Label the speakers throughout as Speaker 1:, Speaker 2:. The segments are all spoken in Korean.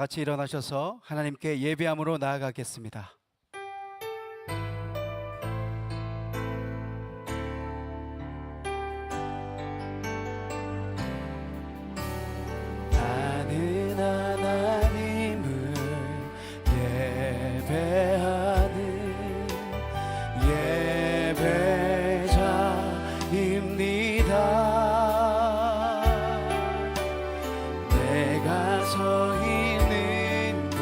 Speaker 1: 같이 일어나셔서 하나님께 예배함으로 나아가겠습니다. 나는 하나님을 예배하는 예배자입니다. 내가 서 있는 곳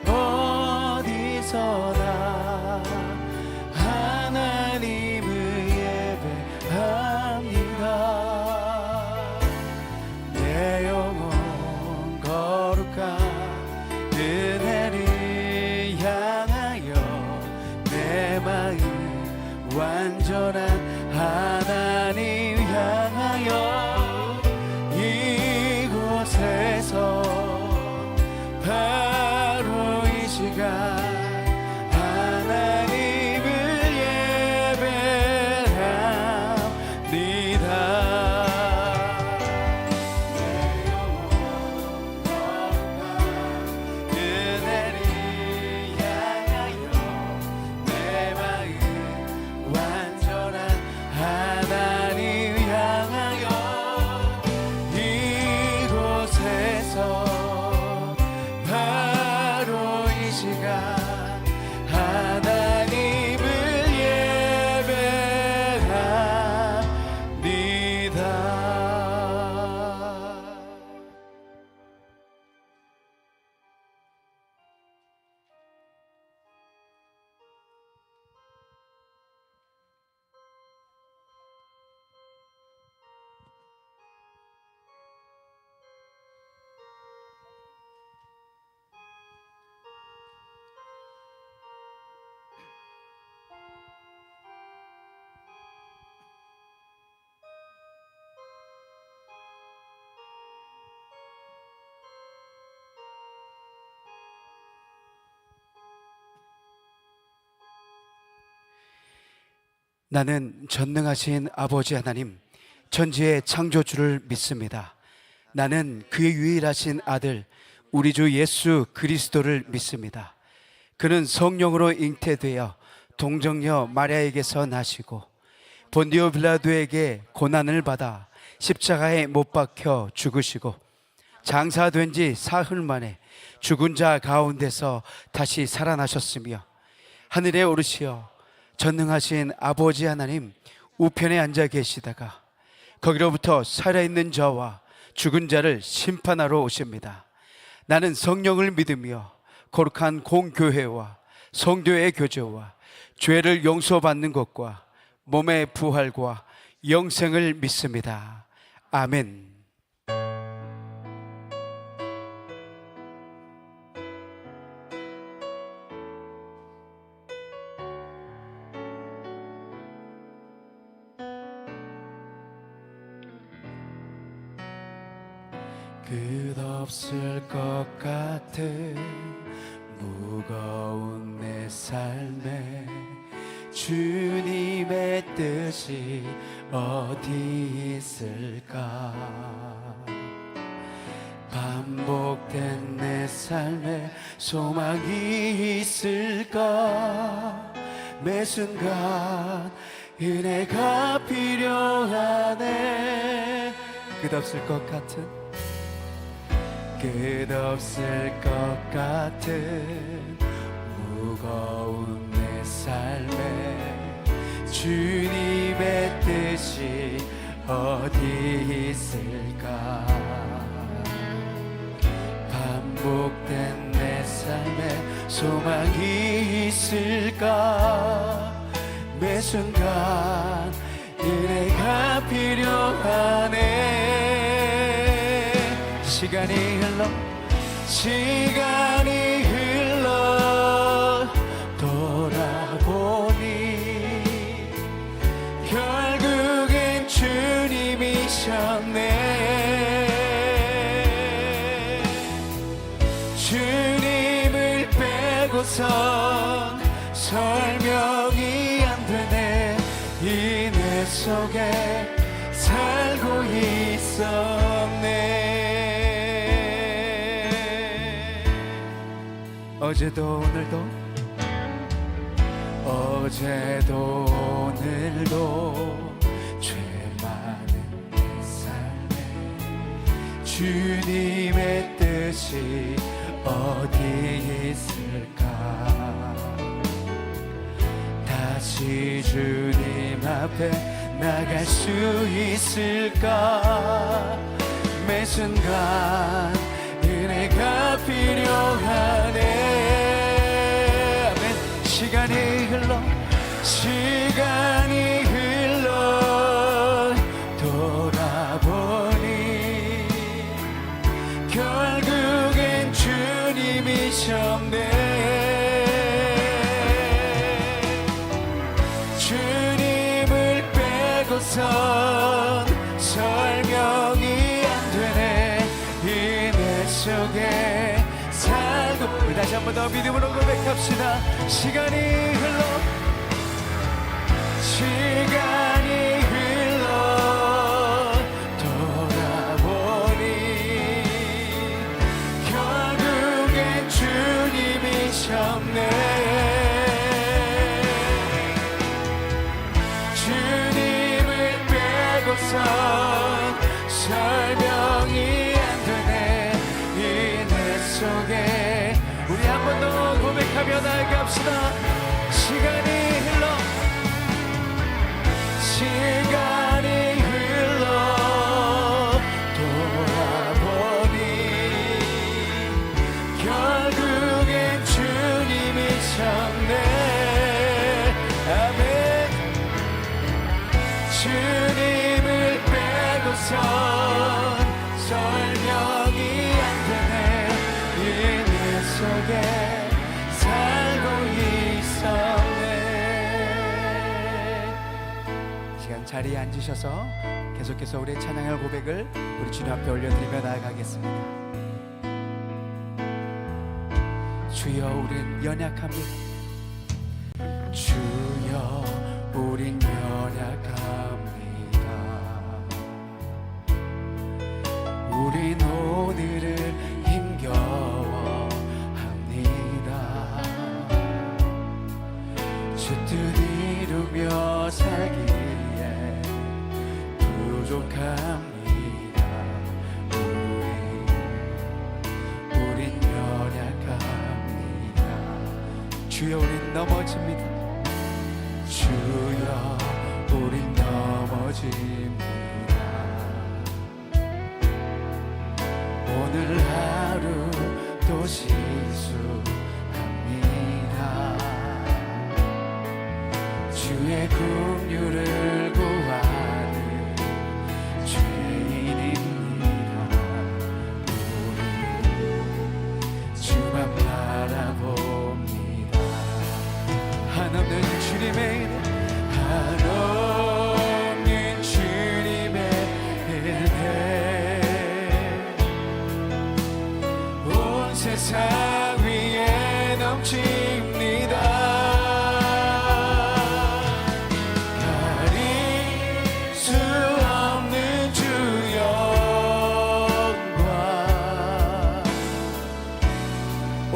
Speaker 1: 어디서나 하나님을 예배합니다. 내 영혼 거룩한 은혜를 향하여 내 마음 완전한 하나님 향하여 이곳에서 바로 이 시간 하나님을 예배합니다. 내 영혼 거룩한 은혜를 향하여 내 마음 완전한 하나님 향하여 이곳에서 바로 이 시간 하나님을 예배합니다. 나는 전능하신 아버지 하나님, 천지의 창조주를 믿습니다. 나는 그의 유일하신 아들, 우리 주 예수 그리스도를 믿습니다. 그는 성령으로 잉태되어 동정녀 마리아에게서 나시고 본디오 빌라도에게 고난을 받아 십자가에 못 박혀 죽으시고 장사된 지 사흘 만에 죽은 자 가운데서 다시 살아나셨으며 하늘에 오르시어 전능하신 아버지 하나님 우편에 앉아 계시다가 거기로부터 살아있는 자와 죽은 자를 심판하러 오십니다. 나는 성령을 믿으며 거룩한 공교회와 성도의 교제와 죄를 용서받는 것과 몸의 부활과 영생을 믿습니다. 아멘. 끝없을 것 같은 무거운 내 삶에 주님의 뜻이 어디 있을까? 반복된 내 삶에 소망이 있을까? 매 순간 은혜가 필요하네. 끝없을 것 같은 끝없을 것 같은 무거운 내 삶에 주님의 뜻이 어디 있을까? 반복된 내 삶에 소망이 있을까? 매 순간 은혜가 필요하네. 시간이 흘러 돌아보니 결국엔 주님이셨네. 주님을 빼고선 설명이 안 되네. 인내 속에 살고 있었네. 어제도 오늘도 죄 많은 내 삶에 주님의 뜻이 어디 있을까? 다시 주님 앞에 나갈 수 있을까? 매 순간 은혜가 필요하네. 아멘. 시간이 흘러 돌아보니 결국엔 주님이셨네. 주님을 빼고선 설명이 안 되네. 은혜 속에 살고. 우리 다시 한 번 더 믿음으로 고백합시다. 시간이 흘러 돌아보니 결국엔 주님이셨네. 주님을 빼고선 설명이 안 되네. 은혜 속에 우리 한 번 더 고백하며 나아갑시다. 시간이 흘러 돌아보니 결국엔 주님이셨네. 아멘. 주님을 빼고선 설명이 안 되네. 은혜 속에 살고 있었네. 시간 자리에 앉으셔서 계속해서 우리의 찬양의 고백을 우리 주님 앞에 올려드리며 나아가겠습니다. 주여 우린 연약합니다. 주여 우린 연약합니다. 우린 오늘을 힘겨워합니다. 주 뜻 이루며 살기에 부족합니다. 우린 연약합니다. 주여 우린 넘어집니다. 주여 우린 넘어집니다. 오늘 하루 또 실수합니다. 주의 긍휼을 구하는 죄인입니다. 우리 주만 바라봅니다. 한없는 주님의 한없는 주님의 은혜 온 세상 위에 넘칩니다. 가릴 수 없는 주 영광 온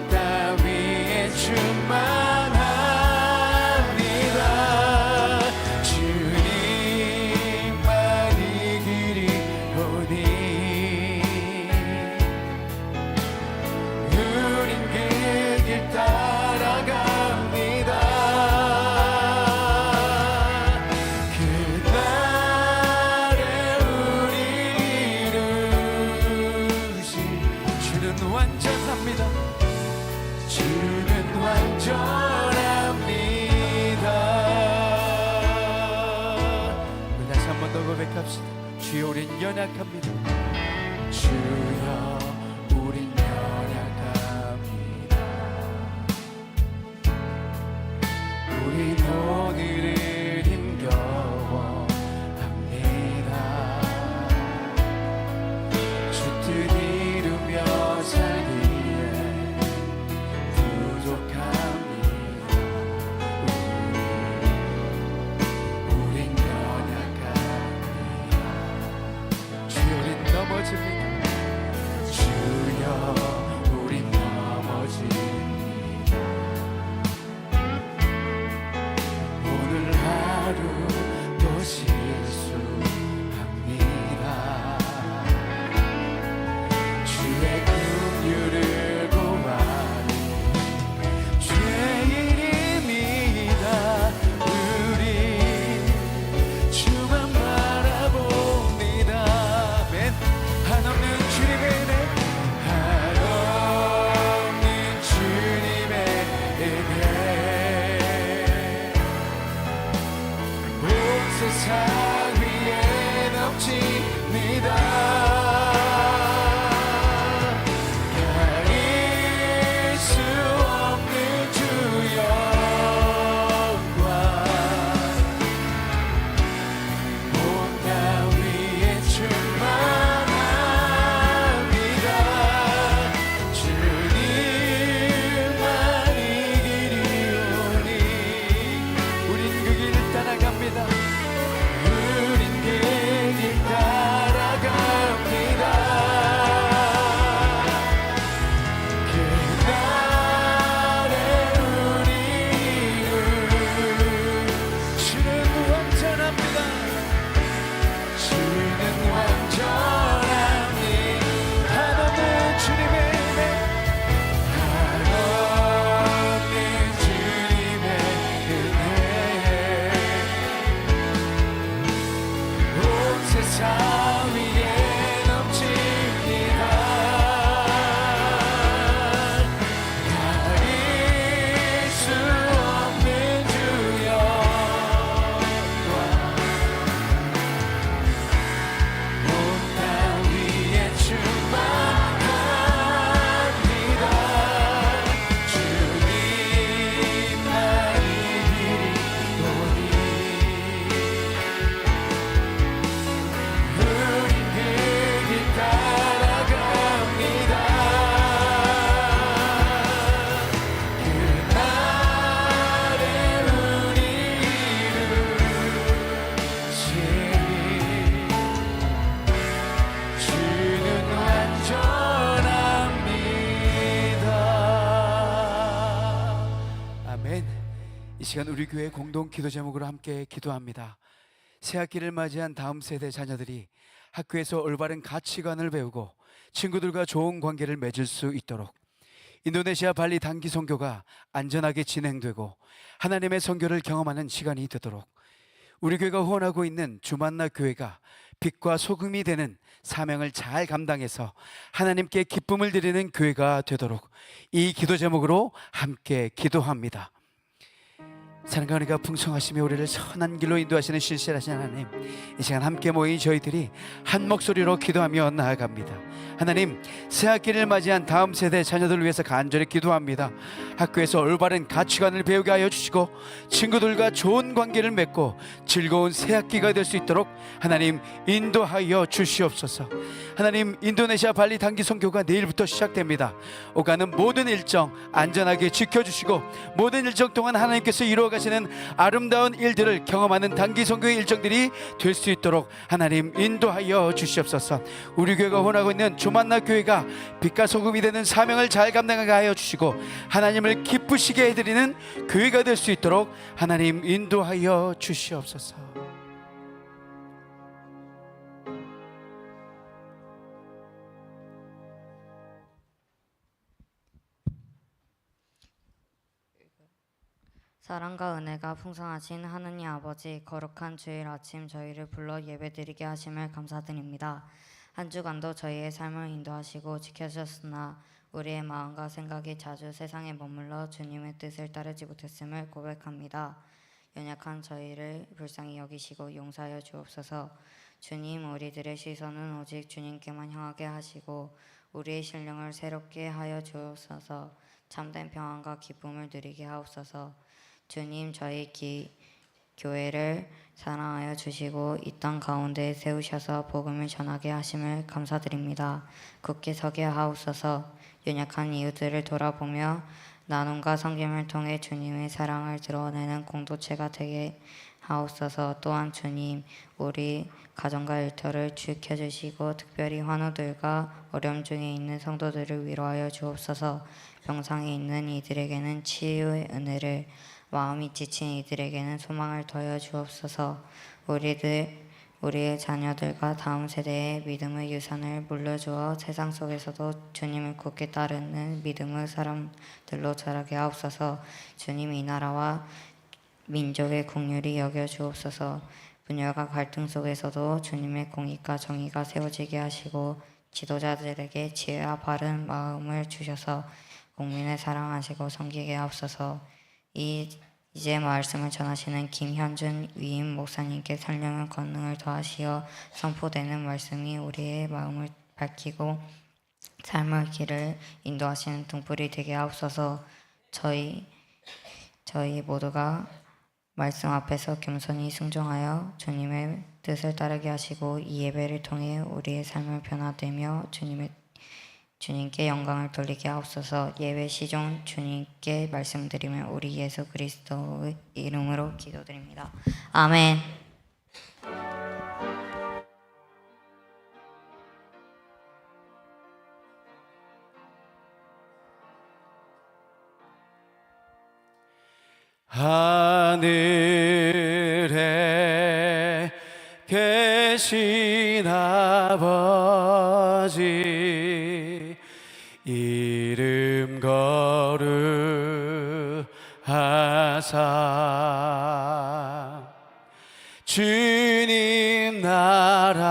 Speaker 1: 땅 위에 충만합니다. 주님만이 길이오니 우린 그 길 따라갑니다. 그날에 우리 이루실 주는 완전합니다. 주는 완전합니다. 우리 다시 한 번 더 고백합시다. 주여 우린 연약합니다. 주여 우린 연약합니다. 우린 오늘을 힘겨워합니다. 주 뜻 이루며 살기에 부족합니다. 우린 연약합니다. 주여 우린 넘어집니다. 산 위에 넘칩니다. 가릴 수 없는 주여 온 땅 위에 충만합니다. 주님만이 길이오니 우린 그 길 따라갑니다. 그날에 우리 이루시리 주는 완전합니다. 아멘. 이 시간 우리 교회 공동 기도 제목으로 함께 기도합니다. 새학기를 맞이한 다음 세대 자녀들이 학교에서 올바른 가치관을 배우고 친구들과 좋은 관계를 맺을 수 있도록 인도네시아 발리 단기 선교가 안전하게 진행되고 하나님의 선교를 경험하는 시간이 되도록 우리 교회가 후원하고 있는 주만나 교회가 빛과 소금이 되는 사명을 잘 감당해서 하나님께 기쁨을 드리는 교회가 되도록 이 기도 제목으로 함께 기도합니다. 사랑과 은혜가 풍성하시며 우리를 선한 길로 인도하시는 신실하신 하나님, 이 시간 함께 모인 저희들이 한 목소리로 기도하며 나아갑니다. 하나님, 새학기를 맞이한 다음 세대 자녀들을 위해서 간절히 기도합니다. 학교에서 올바른 가치관을 배우게 하여 주시고 친구들과 좋은 관계를 맺고 즐거운 새학기가 될 수 있도록 하나님 인도하여 주시옵소서. 하나님, 인도네시아 발리 단기 선교가 내일부터 시작됩니다. 오가는 모든 일정 안전하게 지켜주시고 모든 일정 동안 하나님께서 이루어가시는 아름다운 일들을 경험하는 단기 선교의 일정들이 될 수 있도록 하나님 인도하여 주시옵소서. 우리 교회가 원하고 있는 주만나 교회가 빛과 소금이 되는 사명을 잘 감당하게 하여 주시고 하나님을 기쁘시게 해드리는 교회가 될 수 있도록 하나님 인도하여 주시옵소서.
Speaker 2: 사랑과 은혜가 풍성하신 하느님 아버지, 거룩한 주일 아침 저희를 불러 예배드리게 하심을 감사드립니다. 한 주간도 저희의 삶을 인도하시고 지켜주셨으나 우리의 마음과 생각이 자주 세상에 머물러 주님의 뜻을 따르지 못했음을 고백합니다. 연약한 저희를 불쌍히 여기시고 용서하여 주옵소서. 주님, 우리들의 시선은 오직 주님께만 향하게 하시고 우리의 신령을 새롭게 하여 주옵소서. 참된 평안과 기쁨을 누리게 하옵소서. 주님, 저희 교회를 사랑하여 주시고 이 땅 가운데 세우셔서 복음을 전하게 하심을 감사드립니다. 굳게 서게 하옵소서. 연약한 이웃들을 돌아보며 나눔과 섬김을 통해 주님의 사랑을 드러내는 공동체가 되게 하옵소서. 또한 주님, 우리 가정과 일터를 지켜주시고 특별히 환우들과 어려움 중에 있는 성도들을 위로하여 주옵소서. 병상에 있는 이들에게는 치유의 은혜를, 마음이 지친 이들에게는 소망을 더하여 주옵소서. 우리의 자녀들과 다음 세대의 믿음의 유산을 물려주어 세상 속에서도 주님을 굳게 따르는 믿음의 사람들로 자라게 하옵소서. 주님, 이 나라와 민족의 긍휼히 여겨 주옵소서. 분열과 갈등 속에서도 주님의 공의과 정의가 세워지게 하시고 지도자들에게 지혜와 바른 마음을 주셔서 국민을 사랑하시고 섬기게 하옵소서. 이제 말씀을 전하시는 김현준 위임 목사님께 설령의 권능을 더하시어 선포되는 말씀이 우리의 마음을 밝히고 삶의 길을 인도하시는 등불이 되게 하옵소서. 저희 모두가 말씀 앞에서 겸손히 순종하여 주님의 뜻을 따르게 하시고 이 예배를 통해 우리의 삶을 변화되며 주님께 영광을 돌리게 하옵소서. 예배 시종 주님께 말씀드리며 우리 예수 그리스도의 이름으로 기도드립니다. 아멘.
Speaker 1: 하늘에 계신 아버지, 이름 거룩하사 주님 나 나라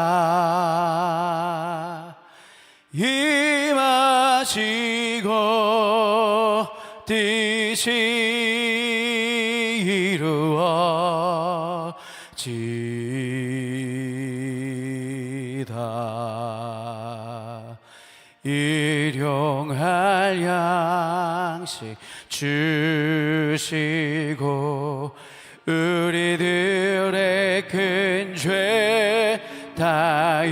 Speaker 1: 임하시고 뜻이 이루어지다. 일용할 양식 주시고 우리들의 큰 죄 다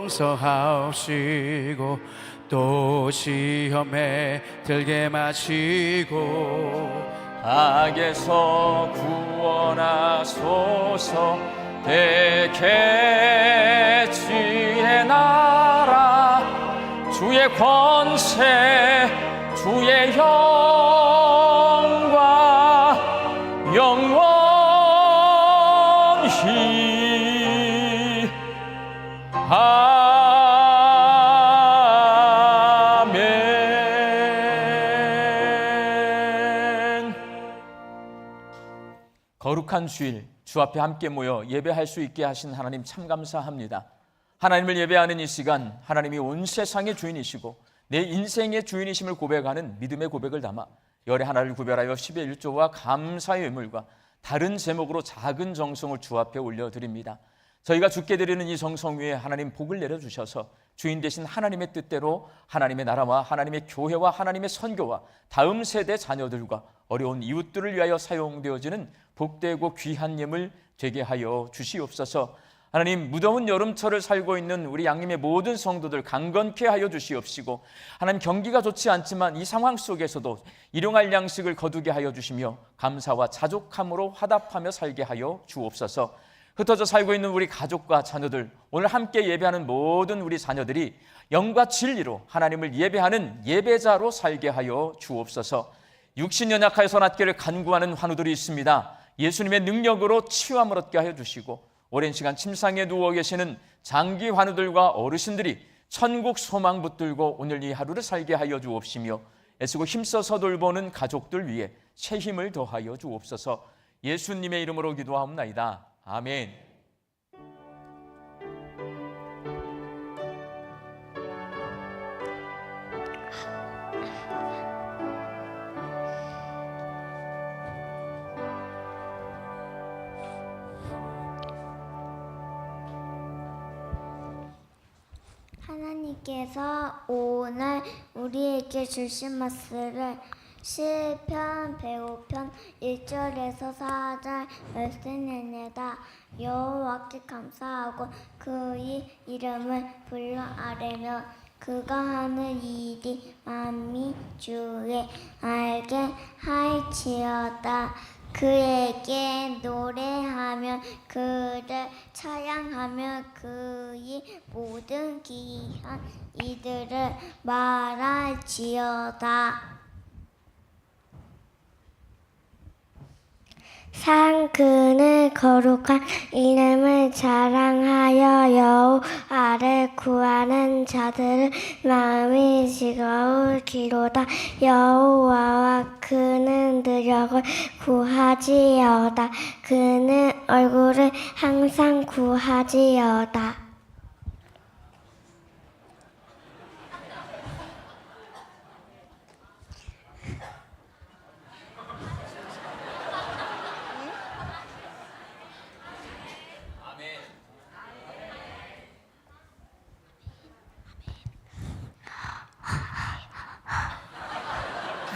Speaker 1: 용서하시고 또 시험에 들게 마시고
Speaker 3: 악에서 구원하소서. 대개 주의 나라 주의 권세 주의 영광 영원히 아멘. 거룩한 주일 주 앞에 함께 모여 예배할 수 있게 하신 하나님 참 감사합니다. 하나님을 예배하는 이 시간, 하나님이 온 세상의 주인이시고 내 인생의 주인이심을 고백하는 믿음의 고백을 담아 열의 하나를 구별하여 10의 1조와 감사의 의물과 다른 제목으로 작은 정성을 주 앞에 올려드립니다. 저희가 주께 드리는 이 정성 위에 하나님 복을 내려주셔서 주인 되신 하나님의 뜻대로 하나님의 나라와 하나님의 교회와 하나님의 선교와 다음 세대 자녀들과 어려운 이웃들을 위하여 사용되어지는 복되고 귀한 예물 되게 하여 주시옵소서. 하나님, 무더운 여름철을 살고 있는 우리 양림의 모든 성도들 강건케 하여 주시옵시고, 하나님, 경기가 좋지 않지만 이 상황 속에서도 일용할 양식을 거두게 하여 주시며 감사와 자족함으로 화답하며 살게 하여 주옵소서. 흩어져 살고 있는 우리 가족과 자녀들, 오늘 함께 예배하는 모든 우리 자녀들이 영과 진리로 하나님을 예배하는 예배자로 살게 하여 주옵소서. 육신 연약하여서 낫기를 간구하는 환우들이 있습니다. 예수님의 능력으로 치유함을 얻게 하여 주시고, 오랜 시간 침상에 누워 계시는 장기 환우들과 어르신들이 천국 소망 붙들고 오늘 이 하루를 살게 하여 주옵시며, 애쓰고 힘써서 돌보는 가족들 위해 새 힘을 더하여 주옵소서. 예수님의 이름으로 기도하옵나이다. 아멘.
Speaker 4: 하나님께서 오늘 우리에게 주신 말씀을 시편 105편 1절에서 4절 말씀입니다. 여호와께 감사하고 그의 이름을 불러 아뢰며 그가 하는 일이 만민 중에 알게 할지어다. 그에게 노래하며 그를 찬양하며 그의 모든 귀한 이들을 말할지어다. 그는 거룩한 이름을 자랑하여 여호와를 구하는 자들은 마음이 즐거울기로다. 여호와와 그는 능력을 구하지어다. 그는 얼굴을 항상 구하지어다.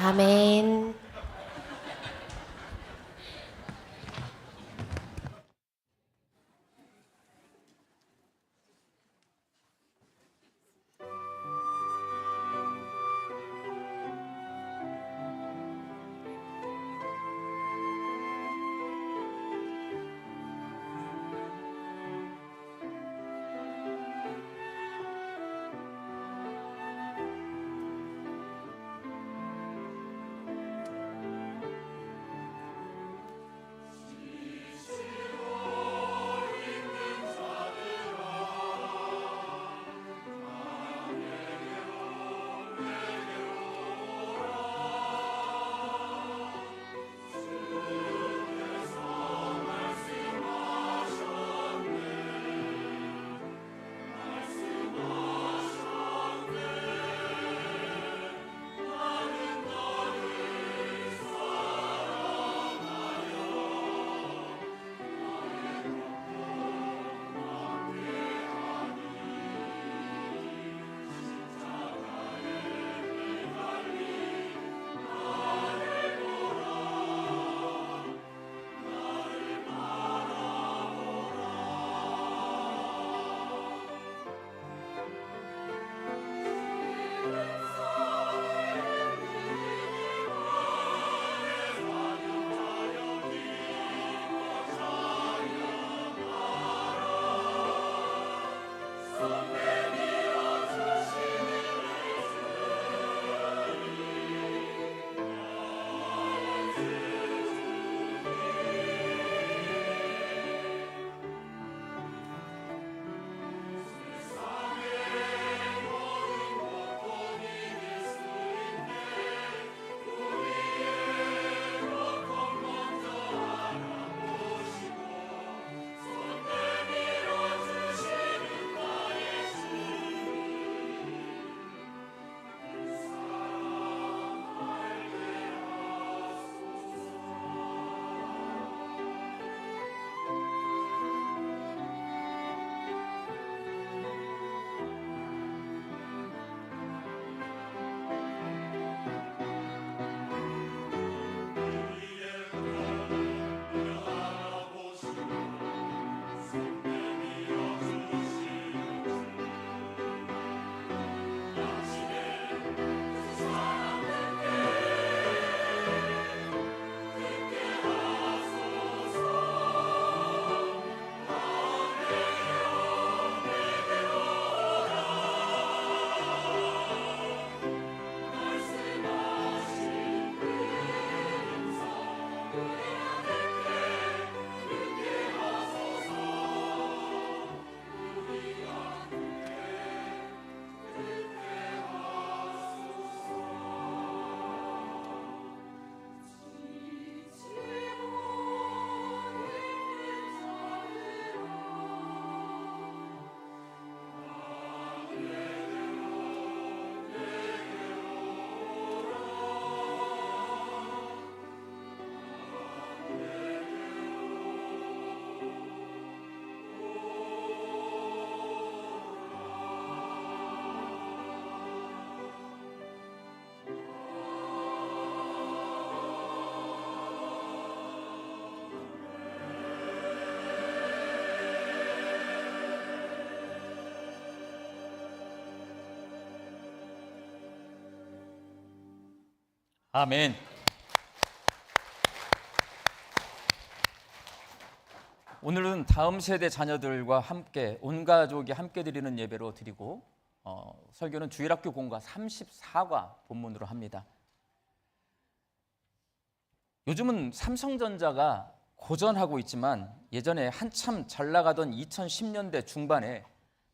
Speaker 5: 아멘.
Speaker 3: 아멘. 오늘은 다음 세대 자녀들과 함께 온 가족이 함께 드리는 예배로 드리고 설교는 주일학교 공과 34과 본문으로 합니다. 요즘은 삼성전자가 고전하고 있지만 예전에 한참 잘 나가던 2010년대 중반에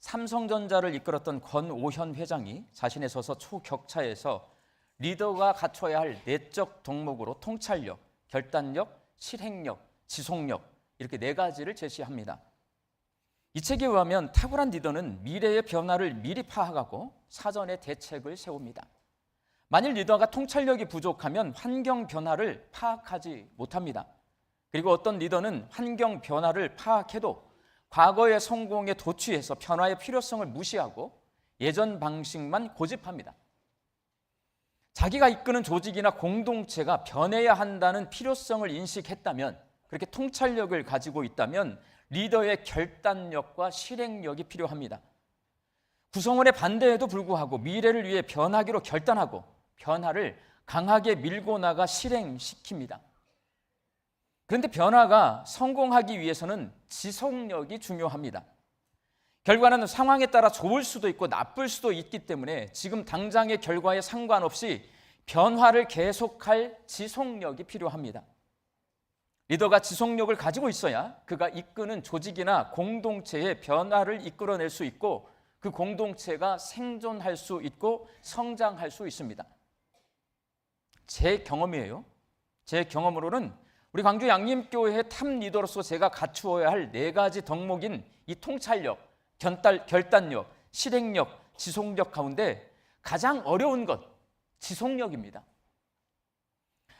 Speaker 3: 삼성전자를 이끌었던 권오현 회장이 자신의 서서 초격차에서 리더가 갖춰야 할 내적 덕목으로 통찰력, 결단력, 실행력, 지속력 이렇게 네 가지를 제시합니다. 이 책에 의하면 탁월한 리더는 미래의 변화를 미리 파악하고 사전에 대책을 세웁니다. 만일 리더가 통찰력이 부족하면 환경 변화를 파악하지 못합니다. 그리고 어떤 리더는 환경 변화를 파악해도 과거의 성공에 도취해서 변화의 필요성을 무시하고 예전 방식만 고집합니다. 자기가 이끄는 조직이나 공동체가 변해야 한다는 필요성을 인식했다면, 그렇게 통찰력을 가지고 있다면 리더의 결단력과 실행력이 필요합니다. 구성원의 반대에도 불구하고 미래를 위해 변하기로 결단하고 변화를 강하게 밀고 나가 실행시킵니다. 그런데 변화가 성공하기 위해서는 지속력이 중요합니다. 결과는 상황에 따라 좋을 수도 있고 나쁠 수도 있기 때문에 지금 당장의 결과에 상관없이 변화를 계속할 지속력이 필요합니다. 리더가 지속력을 가지고 있어야 그가 이끄는 조직이나 공동체의 변화를 이끌어낼 수 있고 그 공동체가 생존할 수 있고 성장할 수 있습니다. 제 경험이에요. 제 경험으로는 우리 광주 양림교회의 탑 리더로서 제가 갖추어야 할 네 가지 덕목인 이 통찰력, 결단력, 실행력, 지속력 가운데 가장 어려운 것, 지속력입니다.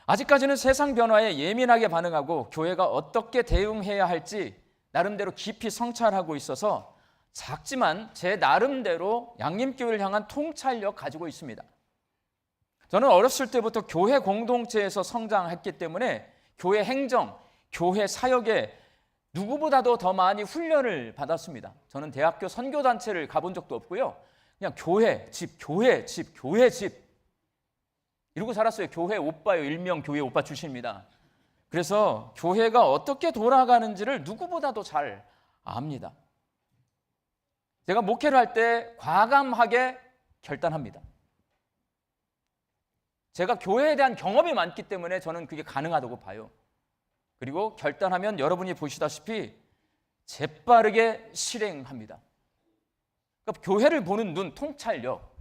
Speaker 3: 아직까지는 세상 변화에 예민하게 반응하고 교회가 어떻게 대응해야 할지 나름대로 깊이 성찰하고 있어서 작지만 제 나름대로 양림교회를 향한 통찰력 가지고 있습니다. 저는 어렸을 때부터 교회 공동체에서 성장했기 때문에 교회 행정, 교회 사역에 누구보다도 더 많이 훈련을 받았습니다. 저는 대학교 선교단체를 가본 적도 없고요. 그냥 교회, 집, 교회, 집, 교회, 집 이러고 살았어요. 교회 오빠요. 일명 교회 오빠 출신입니다. 그래서 교회가 어떻게 돌아가는지를 누구보다도 잘 압니다. 제가 목회를 할 때 과감하게 결단합니다. 제가 교회에 대한 경험이 많기 때문에 저는 그게 가능하다고 봐요. 그리고 결단하면 여러분이 보시다시피 재빠르게 실행합니다. 그러니까 교회를 보는 눈, 통찰력,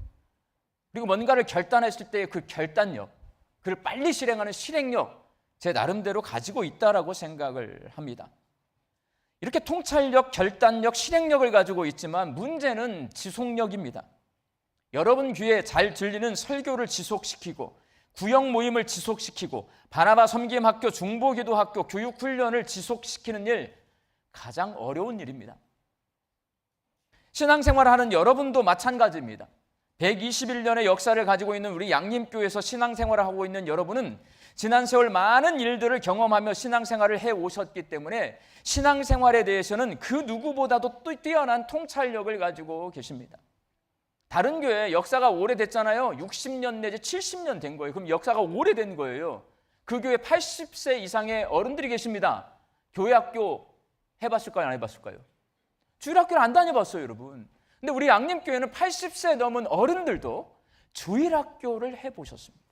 Speaker 3: 그리고 뭔가를 결단했을 때의 그 결단력, 그걸 빨리 실행하는 실행력, 제 나름대로 가지고 있다라고 생각을 합니다. 이렇게 통찰력, 결단력, 실행력을 가지고 있지만 문제는 지속력입니다. 여러분 귀에 잘 들리는 설교를 지속시키고 구역 모임을 지속시키고 바나바 섬김학교, 중보기도학교, 교육훈련을 지속시키는 일, 가장 어려운 일입니다. 신앙생활을 하는 여러분도 마찬가지입니다. 121년의 역사를 가지고 있는 우리 양림교회에서 신앙생활을 하고 있는 여러분은 지난 세월 많은 일들을 경험하며 신앙생활을 해오셨기 때문에 신앙생활에 대해서는 그 누구보다도 또 뛰어난 통찰력을 가지고 계십니다. 다른 교회 역사가 오래됐잖아요. 60년 내지 70년 된 거예요. 그럼 역사가 오래된 거예요. 그 교회 80세 이상의 어른들이 계십니다. 교회학교 해봤을까요? 안 해봤을까요? 주일학교를 안 다녀봤어요, 여러분. 근데 우리 양림교회는 80세 넘은 어른들도 주일학교를 해보셨습니다.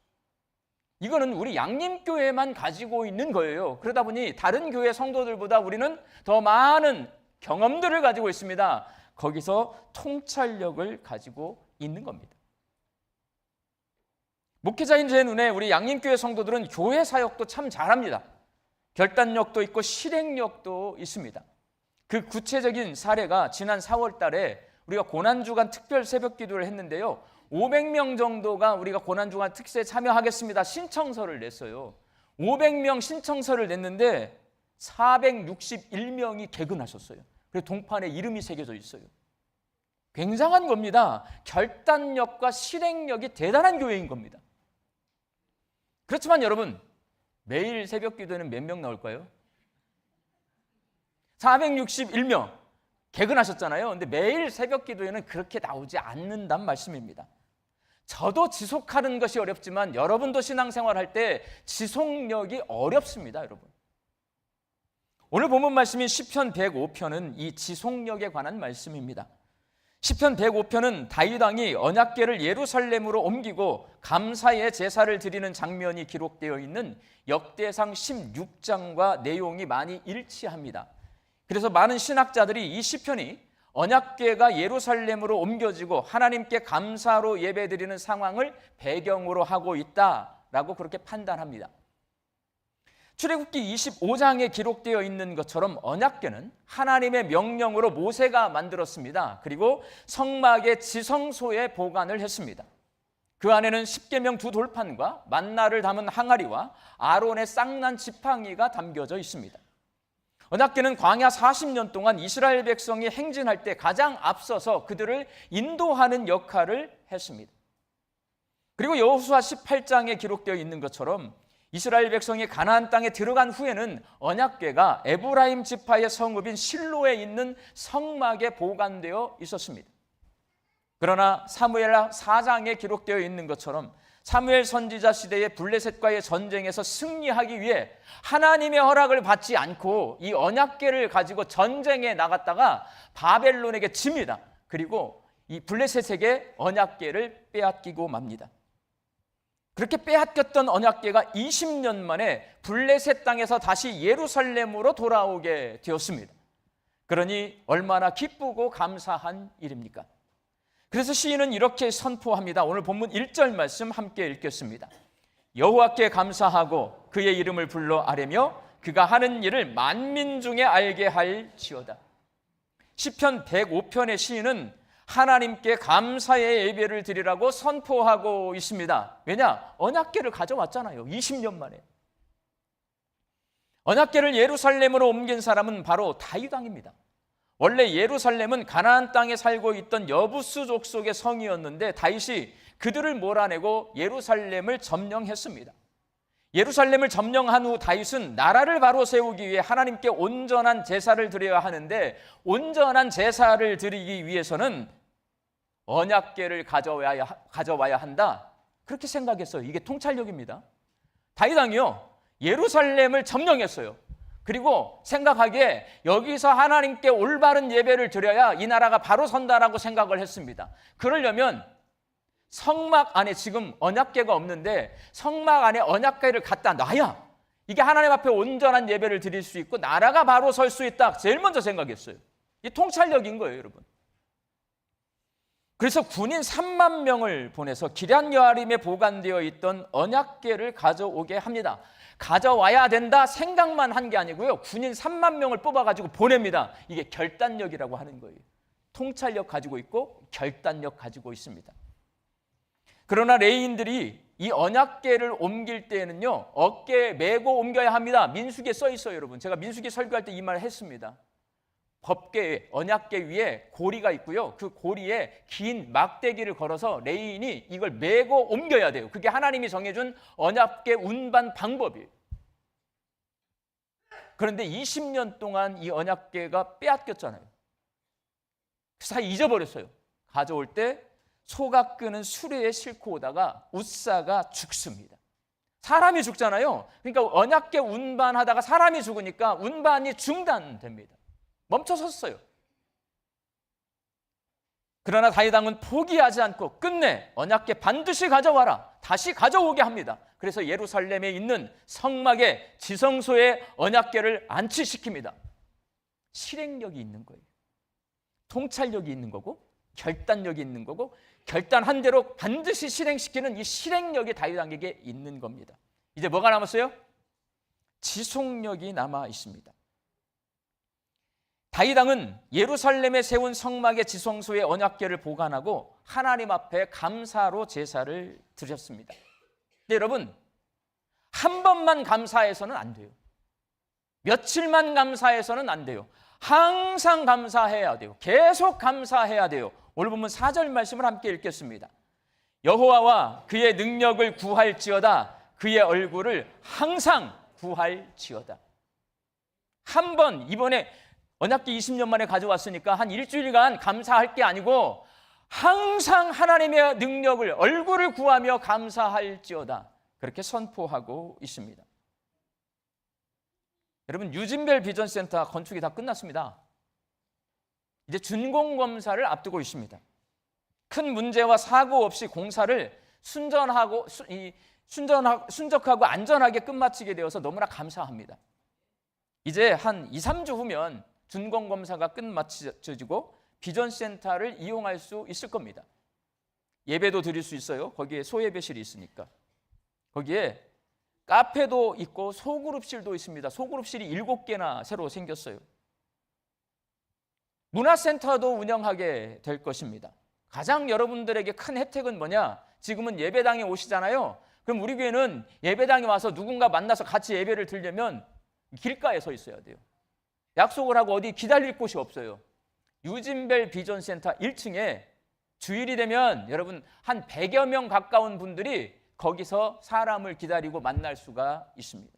Speaker 3: 이거는 우리 양림교회만 가지고 있는 거예요. 그러다 보니 다른 교회 성도들보다 우리는 더 많은 경험들을 가지고 있습니다. 거기서 통찰력을 가지고 있는 겁니다. 목회자인 제 눈에 우리 양림교회 성도들은 교회 사역도 참 잘합니다. 결단력도 있고 실행력도 있습니다. 그 구체적인 사례가 지난 4월 달에 우리가 고난주간 특별 새벽 기도를 했는데요. 500명 정도가 우리가 고난주간 특세에 참여하겠습니다. 신청서를 냈어요. 500명 신청서를 냈는데 461명이 개근하셨어요. 그리고 동판에 이름이 새겨져 있어요. 굉장한 겁니다. 결단력과 실행력이 대단한 교회인 겁니다. 그렇지만 여러분, 매일 새벽 기도에는 몇 명 나올까요? 461명 개근하셨잖아요. 근데 매일 새벽 기도에는 그렇게 나오지 않는단 말씀입니다. 저도 지속하는 것이 어렵지만 여러분도 신앙생활 할 때 지속력이 어렵습니다, 여러분. 오늘 본문 말씀인 시편 105편은 이 지속력에 관한 말씀입니다. 시편 105편은 다윗 왕이 언약궤를 예루살렘으로 옮기고 감사의 제사를 드리는 장면이 기록되어 있는 역대상 16장과 내용이 많이 일치합니다. 그래서 많은 신학자들이 이 시편이 언약궤가 예루살렘으로 옮겨지고 하나님께 감사로 예배드리는 상황을 배경으로 하고 있다라고 그렇게 판단합니다. 출애굽기 25장에 기록되어 있는 것처럼 언약궤는 하나님의 명령으로 모세가 만들었습니다. 그리고 성막의 지성소에 보관을 했습니다. 그 안에는 십계명 두 돌판과 만나를 담은 항아리와 아론의 쌍난 지팡이가 담겨져 있습니다. 언약궤는 광야 40년 동안 이스라엘 백성이 행진할 때 가장 앞서서 그들을 인도하는 역할을 했습니다. 그리고 여호수아 18장에 기록되어 있는 것처럼 이스라엘 백성이 가나안 땅에 들어간 후에는 언약궤가 에브라임 지파의 성읍인 실로에 있는 성막에 보관되어 있었습니다. 그러나 사무엘 4장에 기록되어 있는 것처럼 사무엘 선지자 시대의 블레셋과의 전쟁에서 승리하기 위해 하나님의 허락을 받지 않고 이 언약궤를 가지고 전쟁에 나갔다가 바벨론에게 집니다. 그리고 이 블레셋에게 언약궤를 빼앗기고 맙니다. 그렇게 빼앗겼던 언약궤가 20년 만에 블레셋 땅에서 다시 예루살렘으로 돌아오게 되었습니다. 그러니 얼마나 기쁘고 감사한 일입니까? 그래서 시인은 이렇게 선포합니다. 오늘 본문 1절 말씀 함께 읽겠습니다. 여호와께 감사하고 그의 이름을 불러 아뢰며 그가 하는 일을 만민 중에 알게 할지어다. 시편 105편의 시인은 하나님께 감사의 예배를 드리라고 선포하고 있습니다. 왜냐? 언약궤를 가져왔잖아요. 20년 만에. 언약궤를 예루살렘으로 옮긴 사람은 바로 다윗 왕입니다. 원래 예루살렘은 가나안 땅에 살고 있던 여부스 족속의 성이었는데 다윗이 그들을 몰아내고 예루살렘을 점령했습니다. 예루살렘을 점령한 후 다윗은 나라를 바로 세우기 위해 하나님께 온전한 제사를 드려야 하는데 온전한 제사를 드리기 위해서는 언약궤를 가져와야 한다. 그렇게 생각했어요. 이게 통찰력입니다. 다윗 왕이요, 예루살렘을 점령했어요. 그리고 생각하기에 여기서 하나님께 올바른 예배를 드려야 이 나라가 바로 선다라고 생각을 했습니다. 그러려면 성막 안에 지금 언약궤가 없는데 성막 안에 언약궤를 갖다 놔야 이게 하나님 앞에 온전한 예배를 드릴 수 있고 나라가 바로 설 수 있다. 제일 먼저 생각했어요. 이 통찰력인 거예요, 여러분. 그래서 군인 3만 명을 보내서 기럇 여아림에 보관되어 있던 언약궤를 가져오게 합니다. 가져와야 된다 생각만 한 게 아니고요. 군인 3만 명을 뽑아가지고 보냅니다. 이게 결단력이라고 하는 거예요. 통찰력 가지고 있고 결단력 가지고 있습니다. 그러나 레위인들이 이 언약궤를 옮길 때에는요, 어깨에 메고 옮겨야 합니다. 민수기에 써 있어요, 여러분. 제가 민수기 설교할 때 이 말을 했습니다. 법궤, 언약궤 위에 고리가 있고요. 그 고리에 긴 막대기를 걸어서 레위인이 이걸 메고 옮겨야 돼요. 그게 하나님이 정해준 언약궤 운반 방법이에요. 그런데 20년 동안 이 언약궤가 빼앗겼잖아요. 그래서 다 잊어버렸어요. 가져올 때 소가 끄는 수레에 싣고 오다가 웃사가 죽습니다. 사람이 죽잖아요. 그러니까 언약궤 운반하다가 사람이 죽으니까 운반이 중단됩니다. 멈춰섰어요. 그러나 다윗 왕은 포기하지 않고 끝내 언약궤 반드시 가져와라. 다시 가져오게 합니다. 그래서 예루살렘에 있는 성막의 지성소에 언약궤를 안치시킵니다. 실행력이 있는 거예요. 통찰력이 있는 거고 결단력이 있는 거고 결단한 대로 반드시 실행시키는 이 실행력이 다윗 왕에게 있는 겁니다. 이제 뭐가 남았어요? 지속력이 남아 있습니다. 다윗 왕은 예루살렘에 세운 성막의 지성소에 언약궤를 보관하고 하나님 앞에 감사로 제사를 드렸습니다. 근데 여러분, 한 번만 감사해서는 안 돼요. 며칠만 감사해서는 안 돼요. 항상 감사해야 돼요. 계속 감사해야 돼요. 오늘 보면 4절 말씀을 함께 읽겠습니다. 여호와와 그의 능력을 구할지어다. 그의 얼굴을 항상 구할지어다. 한 번, 이번에 언약궤 20년 만에 가져왔으니까 한 일주일간 감사할 게 아니고 항상 하나님의 능력을, 얼굴을 구하며 감사할지어다. 그렇게 선포하고 있습니다. 여러분, 유진벨 비전센터 건축이 다 끝났습니다. 이제 준공검사를 앞두고 있습니다. 큰 문제와 사고 없이 공사를 순적하고 안전하게 끝마치게 되어서 너무나 감사합니다. 이제 한 2, 3주 후면 준공검사가 끝마쳐지고 비전센터를 이용할 수 있을 겁니다. 예배도 드릴 수 있어요. 거기에 소예배실이 있으니까. 거기에 카페도 있고 소그룹실도 있습니다. 소그룹실이 7개나 새로 생겼어요. 문화센터도 운영하게 될 것입니다. 가장 여러분들에게 큰 혜택은 뭐냐? 지금은 예배당에 오시잖아요. 그럼 우리 교회는 예배당에 와서 누군가 만나서 같이 예배를 드리려면 길가에 서 있어야 돼요. 약속을 하고 어디 기다릴 곳이 없어요. 유진벨 비전센터 1층에 주일이 되면 여러분 한 100여 명 가까운 분들이 거기서 사람을 기다리고 만날 수가 있습니다.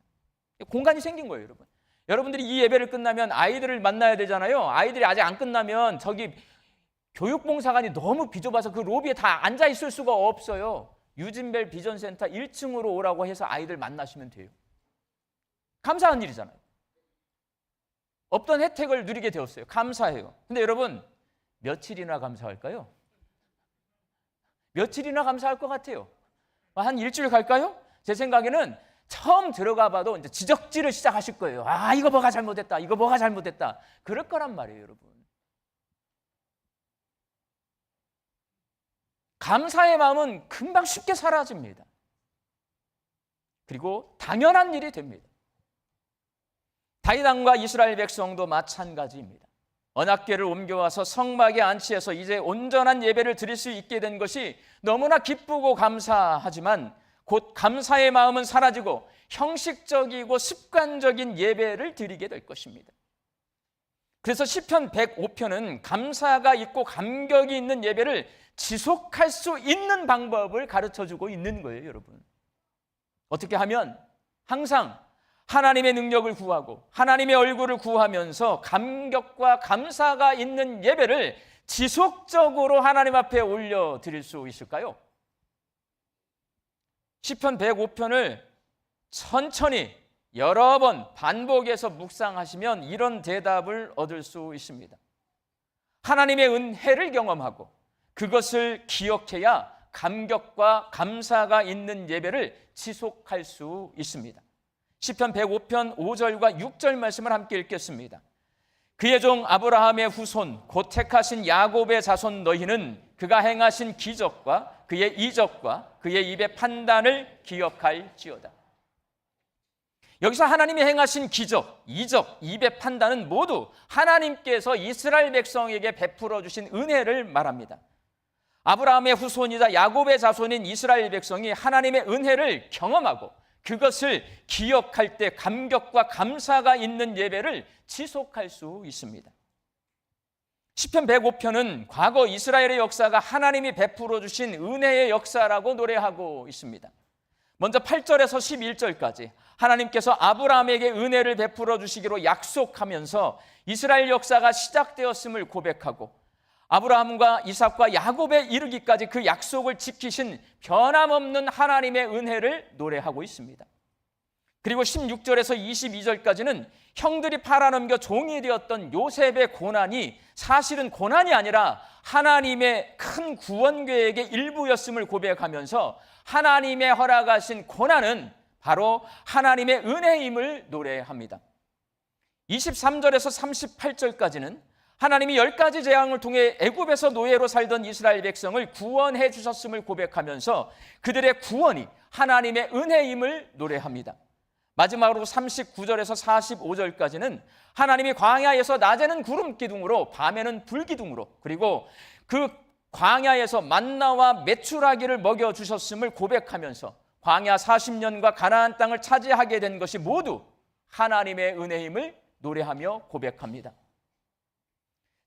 Speaker 3: 공간이 생긴 거예요, 여러분. 여러분들이 이 예배를 끝나면 아이들을 만나야 되잖아요. 아이들이 아직 안 끝나면 저기 교육봉사관이 너무 비좁아서 그 로비에 다 앉아 있을 수가 없어요. 유진벨 비전센터 1층으로 오라고 해서 아이들 만나시면 돼요. 감사한 일이잖아요. 없던 혜택을 누리게 되었어요. 감사해요. 근데 여러분, 며칠이나 감사할까요? 며칠이나 감사할 것 같아요. 한 일주일 갈까요? 제 생각에는 처음 들어가 봐도 이제 지적질을 시작하실 거예요. 아, 이거 뭐가 잘못됐다. 이거 뭐가 잘못됐다. 그럴 거란 말이에요, 여러분. 감사의 마음은 금방 쉽게 사라집니다. 그리고 당연한 일이 됩니다. 다윗 왕과 이스라엘 백성도 마찬가지입니다. 언약궤를 옮겨와서 성막에 안치해서 이제 온전한 예배를 드릴 수 있게 된 것이 너무나 기쁘고 감사하지만 곧 감사의 마음은 사라지고 형식적이고 습관적인 예배를 드리게 될 것입니다. 그래서 시편 105편은 감사가 있고 감격이 있는 예배를 지속할 수 있는 방법을 가르쳐주고 있는 거예요, 여러분. 어떻게 하면 항상 하나님의 능력을 구하고 하나님의 얼굴을 구하면서 감격과 감사가 있는 예배를 지속적으로 하나님 앞에 올려드릴 수 있을까요? 시편 105편을 천천히 여러 번 반복해서 묵상하시면 이런 대답을 얻을 수 있습니다. 하나님의 은혜를 경험하고 그것을 기억해야 감격과 감사가 있는 예배를 지속할 수 있습니다. 시편 105편 5절과 6절 말씀을 함께 읽겠습니다. 그의 종 아브라함의 후손 곧 택하신 야곱의 자손 너희는 그가 행하신 기적과 그의 이적과 그의 입의 판단을 기억할지어다. 여기서 하나님이 행하신 기적, 이적, 입의 판단은 모두 하나님께서 이스라엘 백성에게 베풀어 주신 은혜를 말합니다. 아브라함의 후손이자 야곱의 자손인 이스라엘 백성이 하나님의 은혜를 경험하고 그것을 기억할 때 감격과 감사가 있는 예배를 지속할 수 있습니다. 시편 105편은 과거 이스라엘의 역사가 하나님이 베풀어 주신 은혜의 역사라고 노래하고 있습니다. 먼저 8절에서 11절까지 하나님께서 아브라함에게 은혜를 베풀어 주시기로 약속하면서 이스라엘 역사가 시작되었음을 고백하고 아브라함과 이삭과 야곱에 이르기까지 그 약속을 지키신 변함없는 하나님의 은혜를 노래하고 있습니다. 그리고 16절에서 22절까지는 형들이 팔아넘겨 종이 되었던 요셉의 고난이 사실은 고난이 아니라 하나님의 큰 구원 계획의 일부였음을 고백하면서 하나님의 허락하신 고난은 바로 하나님의 은혜임을 노래합니다. 23절에서 38절까지는 하나님이 10가지 재앙을 통해 애굽에서 노예로 살던 이스라엘 백성을 구원해 주셨음을 고백하면서 그들의 구원이 하나님의 은혜임을 노래합니다. 마지막으로 39절에서 45절까지는 하나님이 광야에서 낮에는 구름 기둥으로 밤에는 불 기둥으로 그리고 그 광야에서 만나와 메추라기를 먹여주셨음을 고백하면서 광야 40년과 가나안 땅을 차지하게 된 것이 모두 하나님의 은혜임을 노래하며 고백합니다.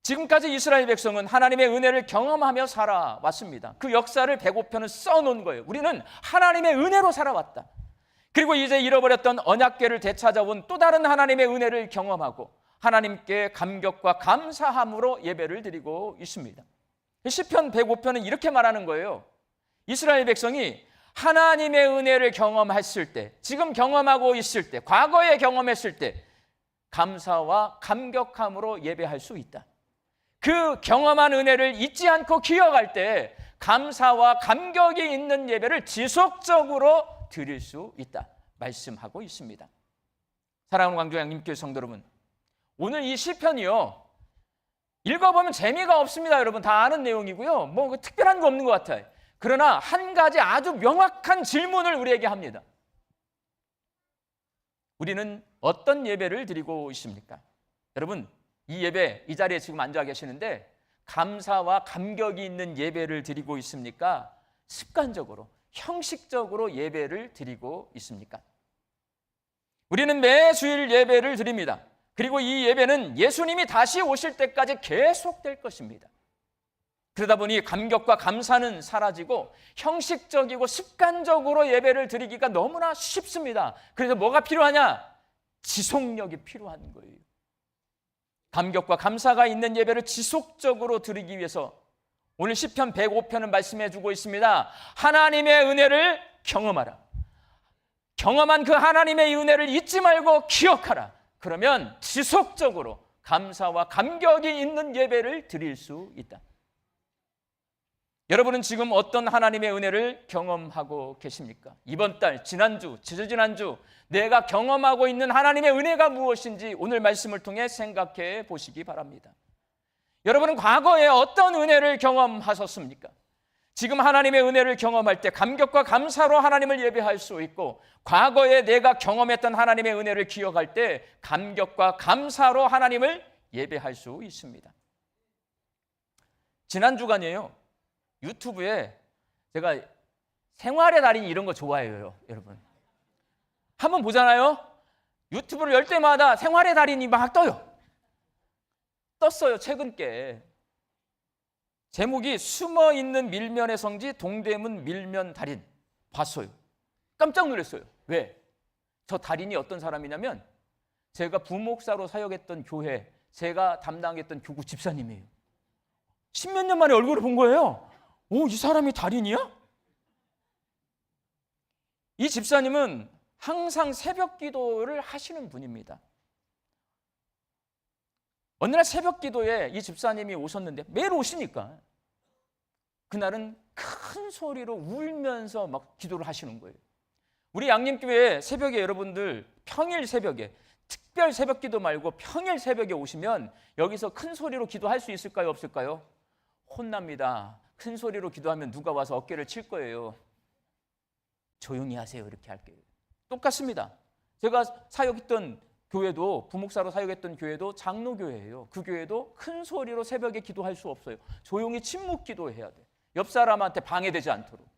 Speaker 3: 지금까지 이스라엘 백성은 하나님의 은혜를 경험하며 살아왔습니다. 그 역사를 105편은 써놓은 거예요. 우리는 하나님의 은혜로 살아왔다. 그리고 이제 잃어버렸던 언약궤를 되찾아온 또 다른 하나님의 은혜를 경험하고 하나님께 감격과 감사함으로 예배를 드리고 있습니다. 시편 105편은 이렇게 말하는 거예요. 이스라엘 백성이 하나님의 은혜를 경험했을 때, 지금 경험하고 있을 때, 과거에 경험했을 때 감사와 감격함으로 예배할 수 있다. 그 경험한 은혜를 잊지 않고 기억할 때 감사와 감격이 있는 예배를 지속적으로 드릴 수 있다 말씀하고 있습니다. 사랑하는 광주 양림교회 성도 여러분, 오늘 이 시편이요 읽어보면 재미가 없습니다. 여러분 다 아는 내용이고요, 뭐 특별한 거 없는 것 같아요. 그러나 한 가지 아주 명확한 질문을 우리에게 합니다. 우리는 어떤 예배를 드리고 있습니까? 여러분, 이 예배, 이 자리에 지금 앉아 계시는데 감사와 감격이 있는 예배를 드리고 있습니까? 습관적으로, 형식적으로 예배를 드리고 있습니까? 우리는 매 주일 예배를 드립니다. 그리고 이 예배는 예수님이 다시 오실 때까지 계속될 것입니다. 그러다 보니 감격과 감사는 사라지고 형식적이고 습관적으로 예배를 드리기가 너무나 쉽습니다. 그래서 뭐가 필요하냐? 지속력이 필요한 거예요. 감격과 감사가 있는 예배를 지속적으로 드리기 위해서 오늘 시편 105편은 말씀해 주고 있습니다. 하나님의 은혜를 경험하라. 경험한 그 하나님의 은혜를 잊지 말고 기억하라. 그러면 지속적으로 감사와 감격이 있는 예배를 드릴 수 있다. 여러분은 지금 어떤 하나님의 은혜를 경험하고 계십니까? 이번 달, 지난주, 지난주 내가 경험하고 있는 하나님의 은혜가 무엇인지 오늘 말씀을 통해 생각해 보시기 바랍니다. 여러분은 과거에 어떤 은혜를 경험하셨습니까? 지금 하나님의 은혜를 경험할 때 감격과 감사로 하나님을 예배할 수 있고, 과거에 내가 경험했던 하나님의 은혜를 기억할 때 감격과 감사로 하나님을 예배할 수 있습니다. 지난 주간이에요. 유튜브에 제가 생활의 달인 이런 거 좋아해요, 여러분. 한번 보잖아요. 유튜브를 열 때마다 생활의 달인이 막 떴어요, 최근 게. 제목이 숨어있는 밀면의 성지 동대문 밀면 달인. 봤어요. 깜짝 놀랐어요. 왜? 저 달인이 어떤 사람이냐면 제가 부목사로 사역했던 교회, 제가 담당했던 교구 집사님이에요. 10몇 년 만에 얼굴을 본 거예요. 오, 이 사람이 달인이야? 이 집사님은 항상 새벽 기도를 하시는 분입니다. 어느 날 새벽 기도에 이 집사님이 오셨는데, 매일 오시니까 그날은 큰 소리로 울면서 막 기도를 하시는 거예요. 우리 양림교회 새벽에 여러분들 평일 새벽에, 특별 새벽 기도 말고 평일 새벽에 오시면 여기서 큰 소리로 기도할 수 있을까요? 없을까요? 혼납니다. 큰 소리로 기도하면 누가 와서 어깨를 칠 거예요. 조용히 하세요. 이렇게 할게요. 똑같습니다. 제가 사역했던 교회도, 부목사로 사역했던 교회도 장로교회예요. 그 교회도 큰 소리로 새벽에 기도할 수 없어요. 조용히 침묵 기도해야 돼. 옆 사람한테 방해되지 않도록.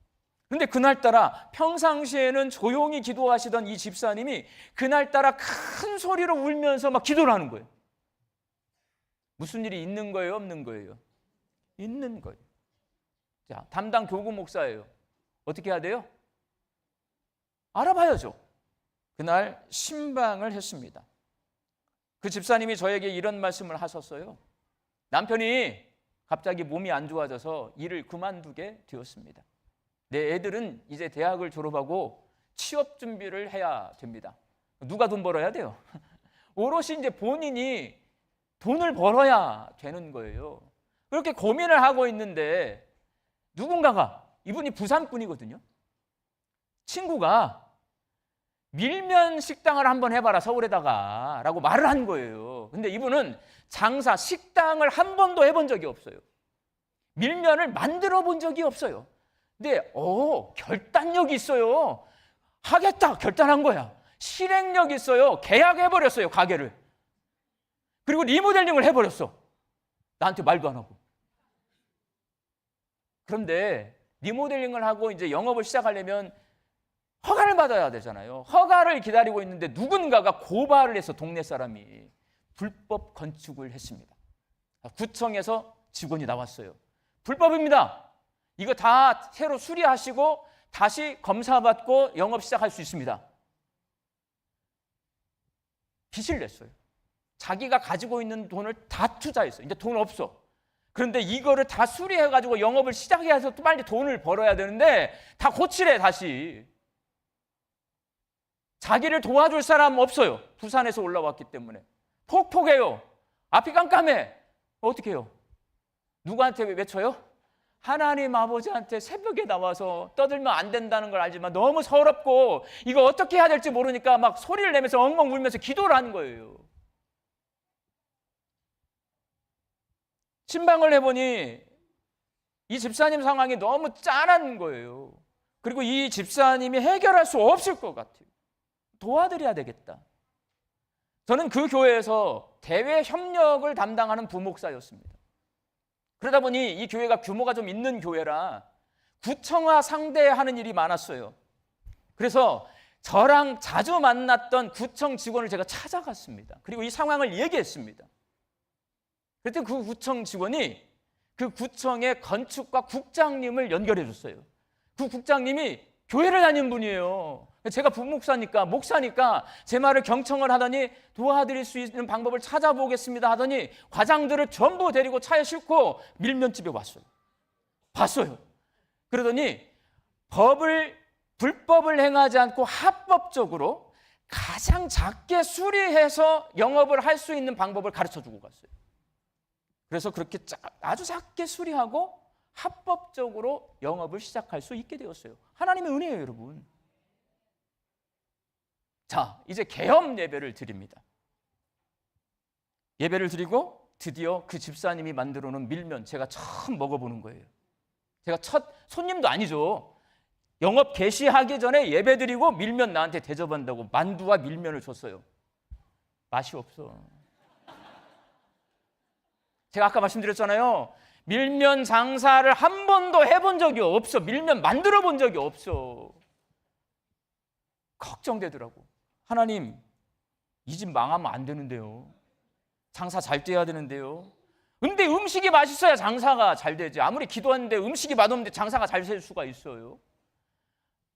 Speaker 3: 그런데 그날따라 평상시에는 조용히 기도하시던 이 집사님이 그날따라 큰 소리로 울면서 막 기도를 하는 거예요. 무슨 일이 있는 거예요? 없는 거예요? 있는 거예요. 자, 담당 교구 목사예요. 어떻게 해야 돼요? 알아봐야죠. 그날 신방을 했습니다. 그 집사님이 저에게 이런 말씀을 하셨어요. 남편이 갑자기 몸이 안 좋아져서 일을 그만두게 되었습니다. 내 애들은 이제 대학을 졸업하고 취업 준비를 해야 됩니다. 누가 돈 벌어야 돼요? 오롯이 이제 본인이 돈을 벌어야 되는 거예요. 그렇게 고민을 하고 있는데 누군가가, 이분이 부산분이거든요. 친구가 밀면 식당을 한번 해봐라 서울에다가 라고 말을 한 거예요. 근데 이분은 장사, 식당을 한 번도 해본 적이 없어요. 밀면을 만들어 본 적이 없어요. 근데 결단력이 있어요. 하겠다 결단한 거야. 실행력이 있어요. 계약해버렸어요, 가게를. 그리고 리모델링을 해버렸어. 나한테 말도 안 하고. 그런데 리모델링을 하고 이제 영업을 시작하려면 허가를 받아야 되잖아요. 허가를 기다리고 있는데 누군가가 고발을 해서 동네 사람이 불법 건축을 했습니다. 구청에서 직원이 나왔어요. 불법입니다. 이거 다 새로 수리하시고 다시 검사받고 영업 시작할 수 있습니다. 빚을 냈어요. 자기가 가지고 있는 돈을 다 투자했어요. 이제 돈 없어. 그런데 이거를 다 수리해가지고 영업을 시작해야 해서 또 빨리 돈을 벌어야 되는데 다 고치래, 다시. 자기를 도와줄 사람 없어요. 부산에서 올라왔기 때문에. 폭폭해요. 앞이 깜깜해. 어떻게 해요? 누구한테 외쳐요? 하나님 아버지한테 새벽에 나와서 떠들면 안 된다는 걸 알지만 너무 서럽고 이거 어떻게 해야 될지 모르니까 막 소리를 내면서 엉엉 울면서 기도를 하는 거예요. 신방을 해보니 이 집사님 상황이 너무 짠한 거예요. 그리고 이 집사님이 해결할 수 없을 것 같아요. 도와드려야 되겠다. 저는 그 교회에서 대외 협력을 담당하는 부목사였습니다. 그러다 보니 이 교회가 규모가 좀 있는 교회라 구청화 상대하는 일이 많았어요. 그래서 저랑 자주 만났던 구청 직원을 제가 찾아갔습니다. 그리고 이 상황을 얘기했습니다. 그랬더니 그 구청 직원이 그 구청의 건축과 국장님을 연결해 줬어요. 그 국장님이 교회를 다니는 분이에요. 제가 부목사니까, 목사니까 제 말을 경청을 하더니 도와드릴 수 있는 방법을 찾아보겠습니다 하더니 과장들을 전부 데리고 차에 싣고 밀면집에 왔어요. 봤어요. 그러더니 불법을 행하지 않고 합법적으로 가장 작게 수리해서 영업을 할 수 있는 방법을 가르쳐주고 갔어요. 그래서 그렇게 아주 작게 수리하고 합법적으로 영업을 시작할 수 있게 되었어요. 하나님의 은혜예요, 여러분. 자, 이제 개업 예배를 드립니다. 예배를 드리고 드디어 그 집사님이 만들어 놓은 밀면 제가 처음 먹어보는 거예요. 제가 첫 손님도 아니죠. 영업 개시하기 전에 예배 드리고 밀면 나한테 대접한다고 만두와 밀면을 줬어요. 맛이 없어. 제가 아까 말씀드렸잖아요. 밀면 장사를 한 번도 해본 적이 없어. 밀면 만들어 본 적이 없어. 걱정되더라고. 하나님, 이 집 망하면 안 되는데요. 장사 잘 돼야 되는데요. 근데 음식이 맛있어야 장사가 잘 되지. 아무리 기도하는데 음식이 맛없는데 장사가 잘 될 수가 있어요.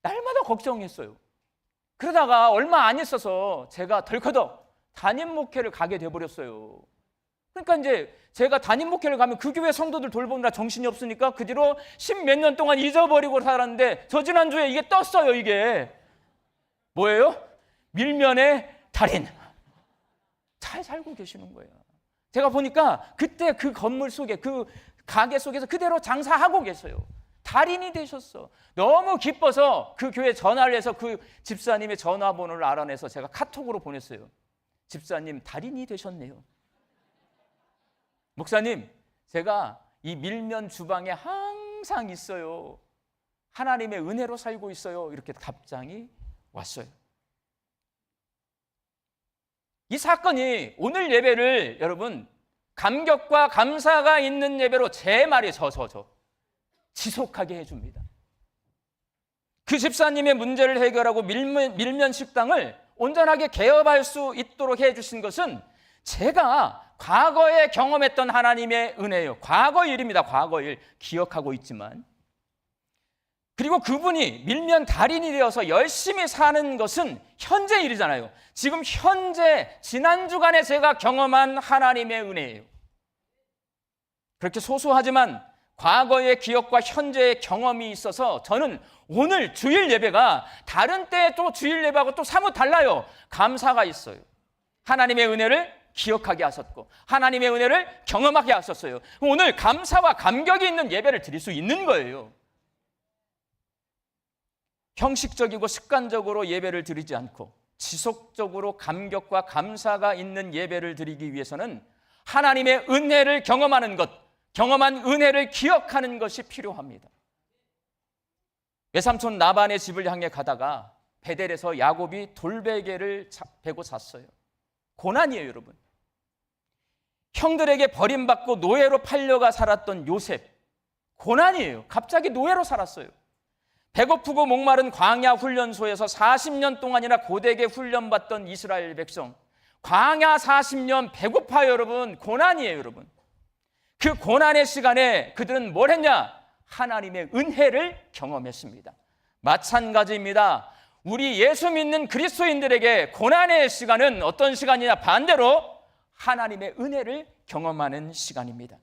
Speaker 3: 날마다 걱정했어요. 그러다가 얼마 안 있어서 제가 덜커덕 담임 목회를 가게 돼버렸어요. 그러니까 이제 제가 담임 목회를 가면 그 교회 성도들 돌보느라 정신이 없으니까 그 뒤로 10몇 년 동안 잊어버리고 살았는데 저 지난주에 이게 떴어요. 이게 뭐예요? 밀면의 달인. 잘 살고 계시는 거예요. 제가 보니까 그때 그 건물 속에, 그 가게 속에서 그대로 장사하고 계세요. 달인이 되셨어. 너무 기뻐서 그 교회 전화를 해서 그 집사님의 전화번호를 알아내서 제가 카톡으로 보냈어요. 집사님, 달인이 되셨네요. 목사님, 제가 이 밀면 주방에 항상 있어요. 하나님의 은혜로 살고 있어요. 이렇게 답장이 왔어요. 이 사건이 오늘 예배를 여러분 감격과 감사가 있는 예배로 제 말이 지속하게 해줍니다. 그 집사님의 문제를 해결하고 밀면 식당을 온전하게 개업할 수 있도록 해주신 것은 제가 과거에 경험했던 하나님의 은혜예요. 과거 일입니다. 과거 일 기억하고 있지만, 그리고 그분이 밀면 달인이 되어서 열심히 사는 것은 현재 일이잖아요. 지금 현재 지난 주간에 제가 경험한 하나님의 은혜예요. 그렇게 소소하지만 과거의 기억과 현재의 경험이 있어서 저는 오늘 주일 예배가 다른 때에 또 주일 예배하고 또 사뭇 달라요. 감사가 있어요. 하나님의 은혜를 기억하게 하셨고 하나님의 은혜를 경험하게 하셨어요. 오늘 감사와 감격이 있는 예배를 드릴 수 있는 거예요. 형식적이고 습관적으로 예배를 드리지 않고 지속적으로 감격과 감사가 있는 예배를 드리기 위해서는 하나님의 은혜를 경험하는 것, 경험한 은혜를 기억하는 것이 필요합니다. 외삼촌 나반의 집을 향해 가다가 베델에서 야곱이 돌베개를 베고 잤어요. 고난이에요, 여러분. 형들에게 버림받고 노예로 팔려가 살았던 요셉, 고난이에요. 갑자기 노예로 살았어요. 배고프고 목마른 광야 훈련소에서 40년 동안이나 고되게 훈련받던 이스라엘 백성, 광야 40년 배고파요, 여러분. 고난이에요, 여러분. 그 고난의 시간에 그들은 뭘 했냐? 하나님의 은혜를 경험했습니다. 마찬가지입니다. 우리 예수 믿는 그리스도인들에게 고난의 시간은 어떤 시간이냐? 반대로 하나님의 은혜를 경험하는 시간입니다.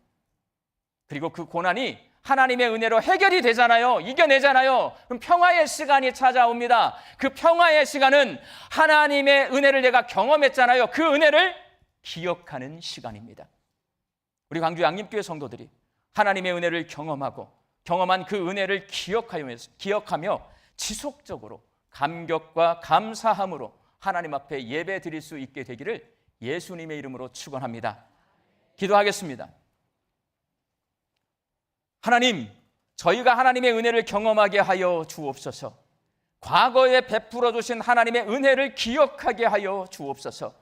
Speaker 3: 그리고 그 고난이 하나님의 은혜로 해결이 되잖아요. 이겨내잖아요. 그럼 평화의 시간이 찾아옵니다. 그 평화의 시간은 하나님의 은혜를 내가 경험했잖아요. 그 은혜를 기억하는 시간입니다. 우리 광주 양림교회 성도들이 하나님의 은혜를 경험하고 경험한 그 은혜를 기억하며 지속적으로 감격과 감사함으로 하나님 앞에 예배 드릴 수 있게 되기를 예수님의 이름으로 축원합니다. 기도하겠습니다. 하나님, 저희가 하나님의 은혜를 경험하게 하여 주옵소서. 과거에 베풀어 주신 하나님의 은혜를 기억하게 하여 주옵소서.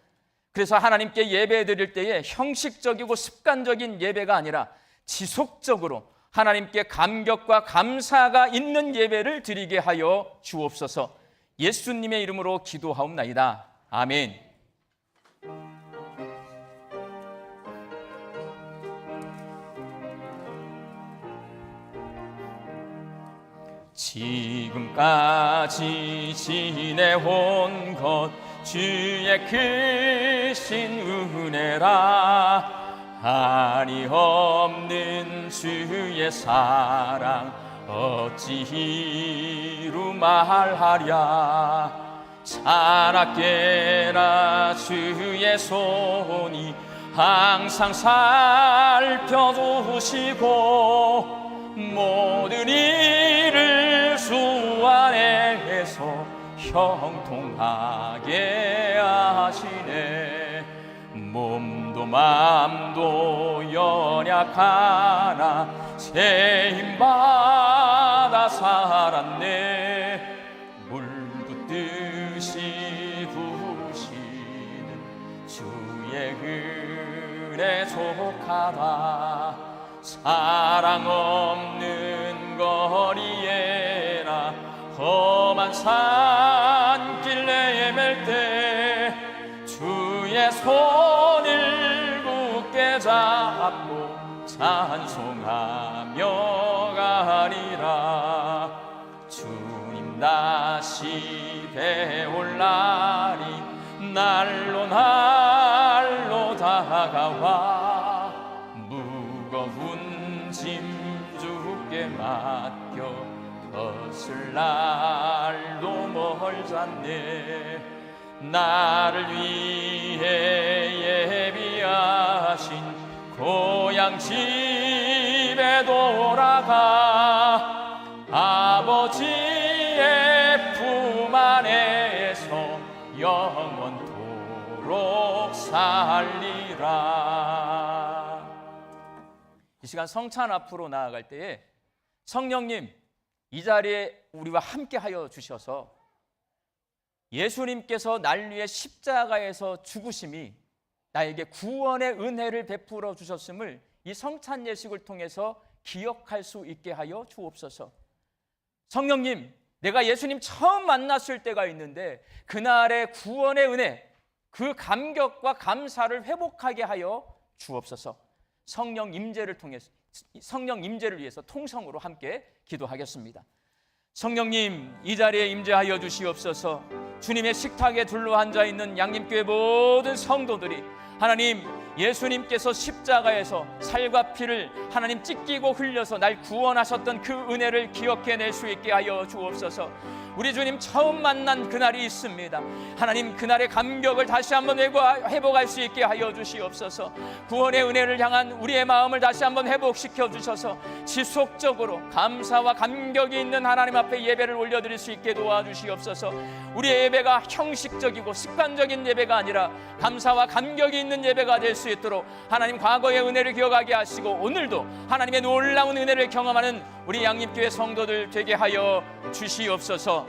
Speaker 3: 그래서 하나님께 예배 드릴 때에 형식적이고 습관적인 예배가 아니라 지속적으로 하나님께 감격과 감사가 있는 예배를 드리게 하여 주옵소서. 예수님의 이름으로 기도하옵나이다. 아멘. 지금까지 지내온 것 주의 크신 은혜라. 한이 없는 주의 사랑 어찌 이루 말하랴. 자나깨나 주의 손이 항상 살펴주시고 모든 일을 주 안에서 형통하게 하시네. 몸도 맘도 연약하나 새 힘받아 살았네. 물 붓듯이 부으시는 주의 은혜 족하다. 사랑 없는 거리에나 험한 산길 내맬 때 주의 손을 굳게 잡고 찬송하며 가리라. 주님 다시 배올 날이 날로 날로 다가와 무거운 짐 주께 맡겨 벗을 날도 멀잖네. 나를 위해 예비하신 고향 집에 돌아가 아버지의 품 안에서 영원토록 살리라. 이 시간 성찬 앞으로 나아갈 때에 성령님 이 자리에 우리와 함께 하여 주셔서 예수님께서 날 위해 십자가에서 죽으심이 나에게 구원의 은혜를 베풀어 주셨음을 이 성찬 예식을 통해서 기억할 수 있게 하여 주옵소서. 성령님, 내가 예수님 처음 만났을 때가 있는데 그날의 구원의 은혜, 그 감격과 감사를 회복하게 하여 주옵소서. 성령 임재를 통해서, 성령 임재를 위해서 통성으로 함께 기도하겠습니다. 성령님, 이 자리에 임재하여 주시옵소서. 주님의 식탁에 둘러앉아 있는 양림교회 모든 성도들이 하나님, 예수님께서 십자가에서 살과 피를 하나님 찢기고 흘려서 날 구원하셨던 그 은혜를 기억해낼 수 있게 하여 주옵소서. 우리 주님 처음 만난 그날이 있습니다. 하나님, 그날의 감격을 다시 한번 회복할 수 있게 하여 주시옵소서. 구원의 은혜를 향한 우리의 마음을 다시 한번 회복시켜 주셔서 지속적으로 감사와 감격이 있는 하나님 앞에 예배를 올려드릴 수 있게 도와주시옵소서. 우리의 예배가 형식적이고 습관적인 예배가 아니라 감사와 감격이 있는 예배가 될 수 있도록 하나님 과거의 은혜를 기억하게 하시고 오늘도 하나님의 놀라운 은혜를 경험하는 우리 양립교회 성도들 되게 하여 주시옵소서.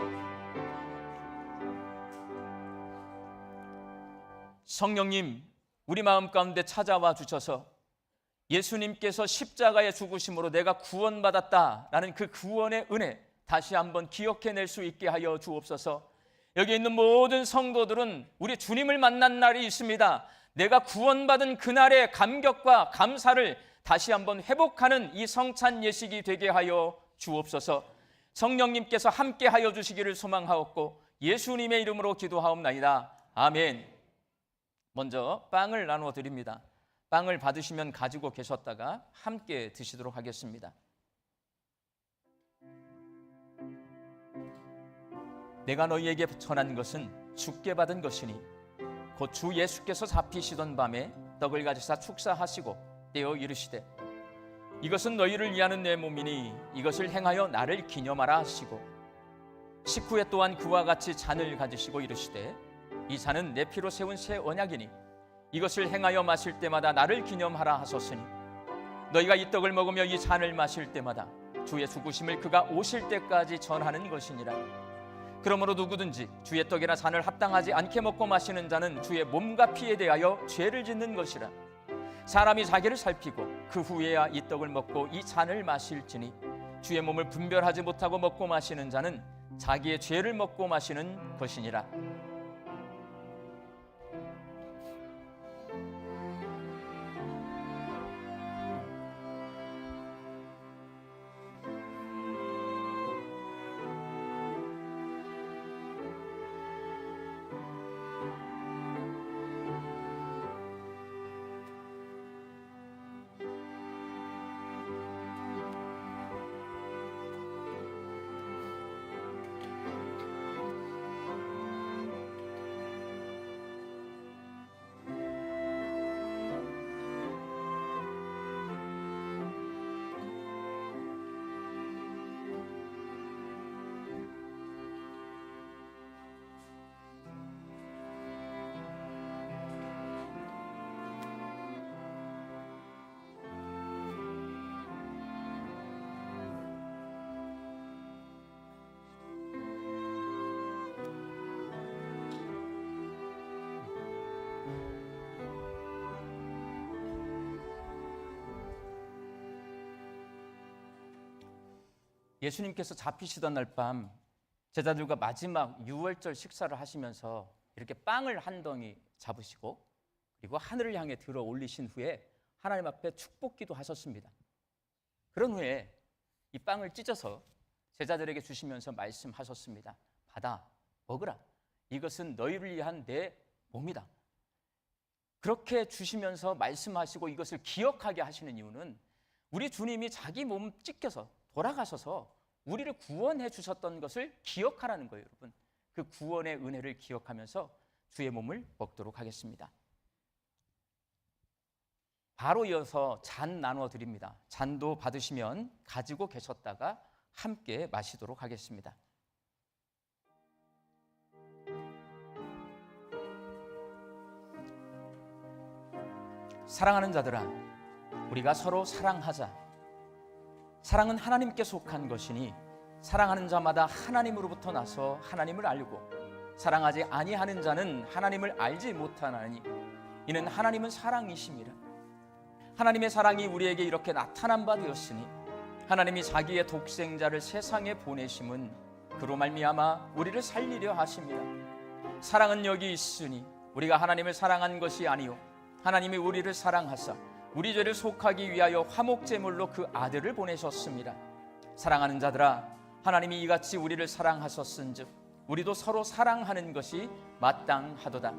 Speaker 3: 성령님, 우리 마음 가운데 찾아와 주셔서 예수님께서 십자가의 죽으심으로 내가 구원받았다라는 그 구원의 은혜 다시 한번 기억해낼 수 있게 하여 주옵소서. 여기 있는 모든 성도들은 우리 주님을 만난 날이 있습니다. 내가 구원받은 그날의 감격과 감사를 다시 한번 회복하는 이 성찬 예식이 되게 하여 주옵소서. 성령님께서 함께 하여 주시기를 소망하옵고 예수님의 이름으로 기도하옵나이다. 아멘. 먼저 빵을 나누어 드립니다. 빵을 받으시면 가지고 계셨다가 함께 드시도록 하겠습니다. 내가 너희에게 전한 것은 주께 받은 것이니 곧 주 예수께서 잡히시던 밤에 떡을 가지사 축사하시고 떼어 이르시되 이것은 너희를 위하는 내 몸이니 이것을 행하여 나를 기념하라 하시고 식후에 또한 그와 같이 잔을 가지시고 이르시되 이 잔은 내 피로 세운 새 언약이니 이것을 행하여 마실 때마다 나를 기념하라 하셨으니 너희가 이 떡을 먹으며 이 잔을 마실 때마다 주의 죽으심을 그가 오실 때까지 전하는 것이니라. 그러므로 누구든지 주의 떡이나 잔을 합당하지 않게 먹고 마시는 자는 주의 몸과 피에 대하여 죄를 짓는 것이라. 사람이 자기를 살피고 그 후에야 이 떡을 먹고 이 잔을 마실지니 주의 몸을 분별하지 못하고 먹고 마시는 자는 자기의 죄를 먹고 마시는 것이니라. 예수님께서 잡히시던 날 밤 제자들과 마지막 유월절 식사를 하시면서 이렇게 빵을 한 덩이 잡으시고 그리고 하늘을 향해 들어 올리신 후에 하나님 앞에 축복기도 하셨습니다. 그런 후에 이 빵을 찢어서 제자들에게 주시면서 말씀하셨습니다. 받아 먹으라. 이것은 너희를 위한 내 몸이다. 그렇게 주시면서 말씀하시고 이것을 기억하게 하시는 이유는 우리 주님이 자기 몸 찢겨서 돌아가셔서 우리를 구원해 주셨던 것을 기억하라는 거예요, 여러분. 그 구원의 은혜를 기억하면서 주의 몸을 먹도록 하겠습니다. 바로 이어서 잔 나눠 드립니다. 잔도 받으시면 가지고 계셨다가 함께 마시도록 하겠습니다. 사랑하는 자들아, 우리가 서로 사랑하자. 사랑은 하나님께 속한 것이니 사랑하는 자마다 하나님으로부터 나서 하나님을 알고 사랑하지 아니하는 자는 하나님을 알지 못하나니 이는 하나님은 사랑이심이라. 하나님의 사랑이 우리에게 이렇게 나타난 바 되었으니 하나님이 자기의 독생자를 세상에 보내심은 그로 말미암아 우리를 살리려 하심이라. 사랑은 여기 있으니 우리가 하나님을 사랑한 것이 아니요 하나님이 우리를 사랑하사 우리 죄를 속하기 위하여 화목제물로 그 아들을 보내셨습니다. 사랑하는 자들아, 하나님이 이같이 우리를 사랑하셨은즉 우리도 서로 사랑하는 것이 마땅하도다.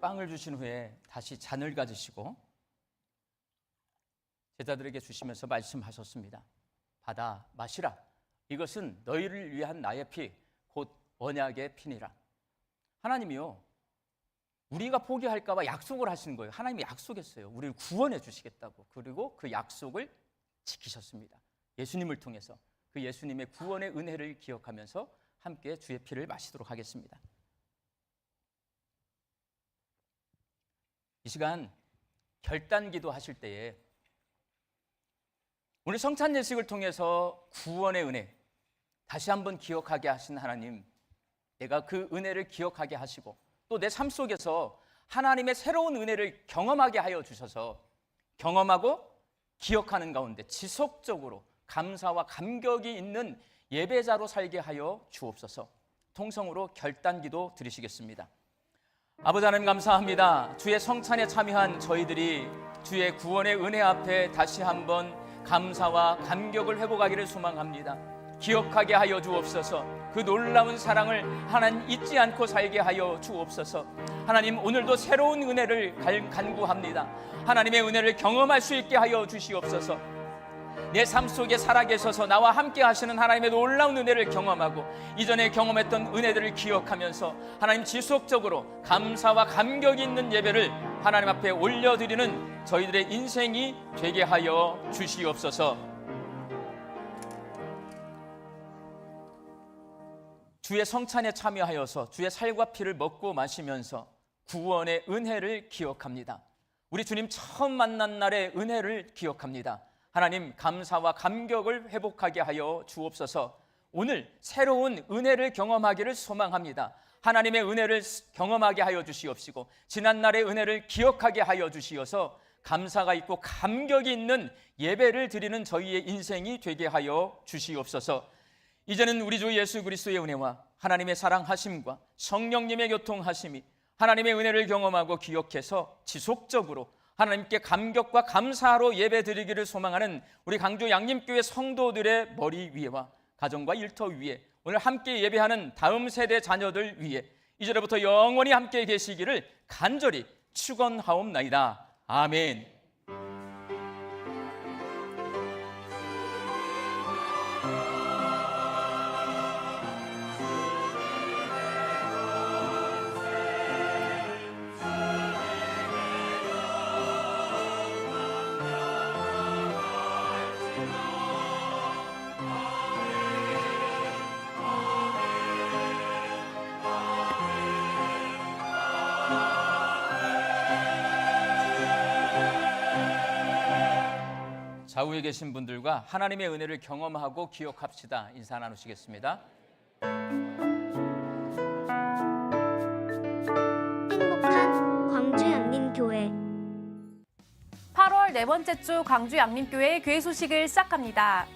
Speaker 3: 빵을 주신 후에 다시 잔을 가지시고 제자들에게 주시면서 말씀하셨습니다. 받아 마시라. 이것은 너희를 위한 나의 피, 곧 언약의 피니라. 하나님이요, 우리가 포기할까 봐 약속을 하신 거예요. 하나님이 약속했어요. 우리를 구원해 주시겠다고. 그리고 그 약속을 지키셨습니다. 예수님을 통해서 그 예수님의 구원의 은혜를 기억하면서 함께 주의 피를 마시도록 하겠습니다. 이 시간 결단기도 하실 때에 오늘 성찬 예식을 통해서 구원의 은혜 다시 한번 기억하게 하신 하나님, 내가 그 은혜를 기억하게 하시고 또 내 삶 속에서 하나님의 새로운 은혜를 경험하게 하여 주셔서 경험하고 기억하는 가운데 지속적으로 감사와 감격이 있는 예배자로 살게 하여 주옵소서. 통성으로 결단기도 드리시겠습니다. 아버지 하나님 감사합니다. 주의 성찬에 참여한 저희들이 주의 구원의 은혜 앞에 다시 한번 감사와 감격을 회복하기를 소망합니다. 기억하게 하여 주옵소서. 그 놀라운 사랑을 하나님 잊지 않고 살게 하여 주옵소서. 하나님, 오늘도 새로운 은혜를 간구합니다. 하나님의 은혜를 경험할 수 있게 하여 주시옵소서. 내 삶 속에 살아계셔서 나와 함께 하시는 하나님의 놀라운 은혜를 경험하고 이전에 경험했던 은혜들을 기억하면서 하나님 지속적으로 감사와 감격이 있는 예배를 하나님 앞에 올려드리는 저희들의 인생이 되게 하여 주시옵소서. 주의 성찬에 참여하여서 주의 살과 피를 먹고 마시면서 구원의 은혜를 기억합니다. 우리 주님 처음 만난 날의 은혜를 기억합니다. 하나님, 감사와 감격을 회복하게 하여 주옵소서. 오늘 새로운 은혜를 경험하기를 소망합니다. 하나님의 은혜를 경험하게 하여 주시옵시고 지난날의 은혜를 기억하게 하여 주시어서 감사가 있고 감격이 있는 예배를 드리는 저희의 인생이 되게 하여 주시옵소서. 이제는 우리 주 예수 그리스도의 은혜와 하나님의 사랑하심과 성령님의 교통하심이 하나님의 은혜를 경험하고 기억해서 지속적으로 하나님께 감격과 감사로 예배드리기를 소망하는 우리 강주 양림교회 성도들의 머리 위에와 가정과 일터 위에 오늘 함께 예배하는 다음 세대 자녀들 위에 이제부터 영원히 함께 계시기를 간절히 축원하옵나이다. 아멘. 좌우에 계신 분들과 하나님의 은혜를 경험하고 기억합시다. 인사 나누시겠습니다.
Speaker 4: 행복한 광주 양림교회
Speaker 5: 8월 네 번째 주 광주 양림교회 교회 소식을 시작합니다.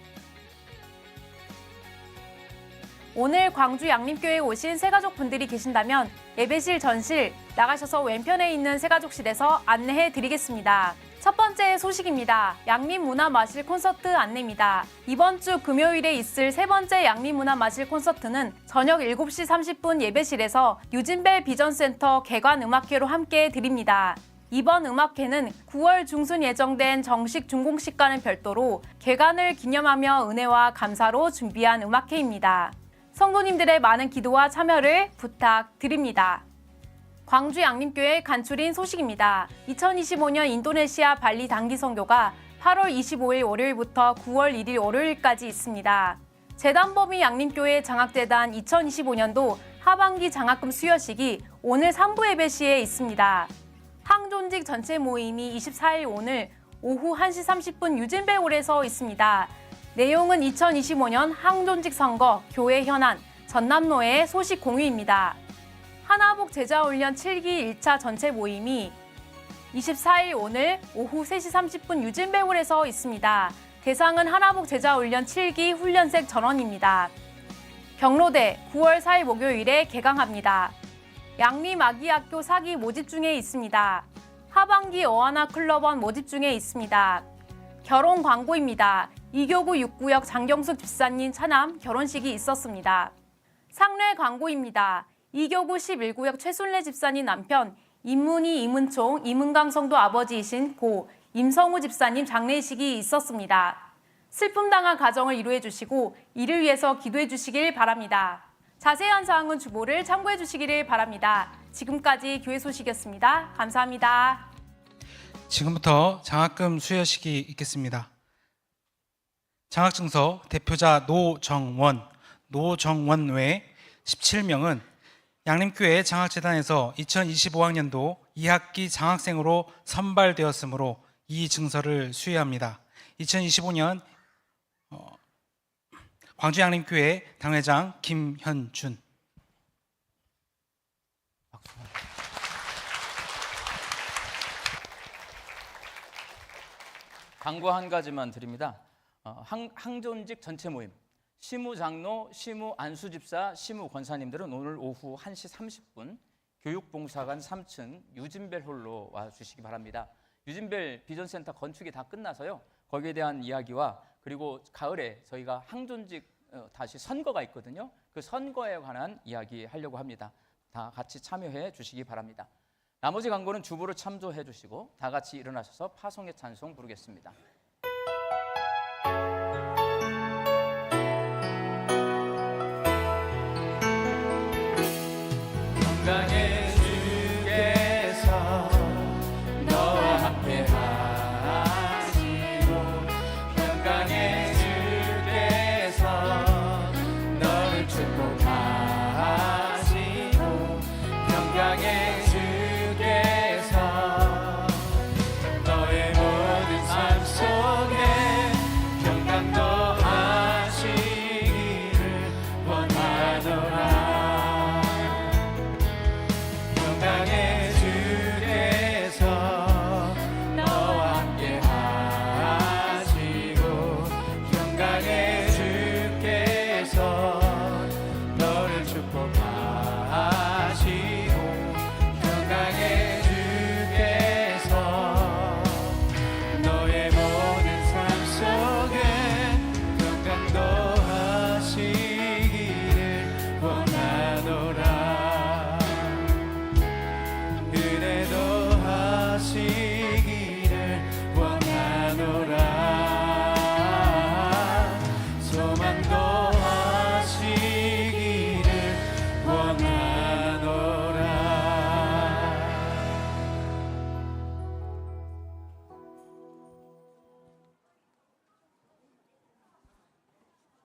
Speaker 5: 오늘 광주 양림교회에 오신 새가족분들이 계신다면 예배실 전실 나가셔서 왼편에 있는 새가족실에서 안내해 드리겠습니다. 첫 번째 소식입니다. 양림문화마실 콘서트 안내입니다. 이번 주 금요일에 있을 세 번째 양림문화마실 콘서트는 저녁 7시 30분 예배실에서 유진벨 비전센터 개관음악회로 함께 드립니다. 이번 음악회는 9월 중순 예정된 정식 준공식과는 별도로 개관을 기념하며 은혜와 감사로 준비한 음악회입니다. 성도님들의 많은 기도와 참여를 부탁드립니다. 광주 양림교회 간추린 소식입니다. 2025년 인도네시아 발리 단기 선교가 8월 25일 월요일부터 9월 1일 월요일까지 있습니다. 재단법인 양림교회 장학재단 2025년도 하반기 장학금 수여식이 오늘 3부 예배 시에 있습니다. 항존직 전체 모임이 24일 오늘 오후 1시 30분 유진배홀에서 있습니다. 내용은 2025년 항존직 선거, 교회 현안, 전남로의 소식 공유입니다. 하나복 제자훈련 7기 1차 전체 모임이 24일 오늘 오후 3시 30분 유진배홀에서 있습니다. 대상은 하나복 제자훈련 7기 훈련생 전원입니다. 경로대 9월 4일 목요일에 개강합니다. 양림아기학교 4기 모집 중에 있습니다. 하반기 어하나 클럽원 모집 중에 있습니다. 결혼 광고입니다. 이교구 6구역 장경숙 집사님 차남 결혼식이 있었습니다. 상례 광고입니다. 이교구 11구역 최순례 집사님 남편 임문희, 임은총, 임은강 성도 아버지이신 고 임성우 집사님 장례식이 있었습니다. 슬픔 당한 가정을 이루해 주시고 이를 위해서 기도해 주시길 바랍니다. 자세한 사항은 주보를 참고해 주시기를 바랍니다. 지금까지 교회 소식이었습니다. 감사합니다.
Speaker 6: 지금부터 장학금 수여식이 있겠습니다. 장학증서 대표자 노정원 외 17명은 양림교회 장학재단에서 2025학년도 2학기 장학생으로 선발되었으므로 이 증서를 수여합니다. 2025년 광주 양림교회 당회장 김현준.
Speaker 3: 광고 한 가지만 드립니다. 항존직 전체 모임, 시무장로, 시무안수집사, 시무권사님들은 오늘 오후 1시 30분 교육봉사관 3층 유진벨홀로 와주시기 바랍니다. 유진벨 비전센터 건축이 다 끝나서요. 거기에 대한 이야기와 그리고 가을에 저희가 항존직 다시 선거가 있거든요. 그 선거에 관한 이야기 하려고 합니다. 다 같이 참여해 주시기 바랍니다. 나머지 광고는 주보를 참조해 주시고 다 같이 일어나셔서 파송의 찬송 부르겠습니다.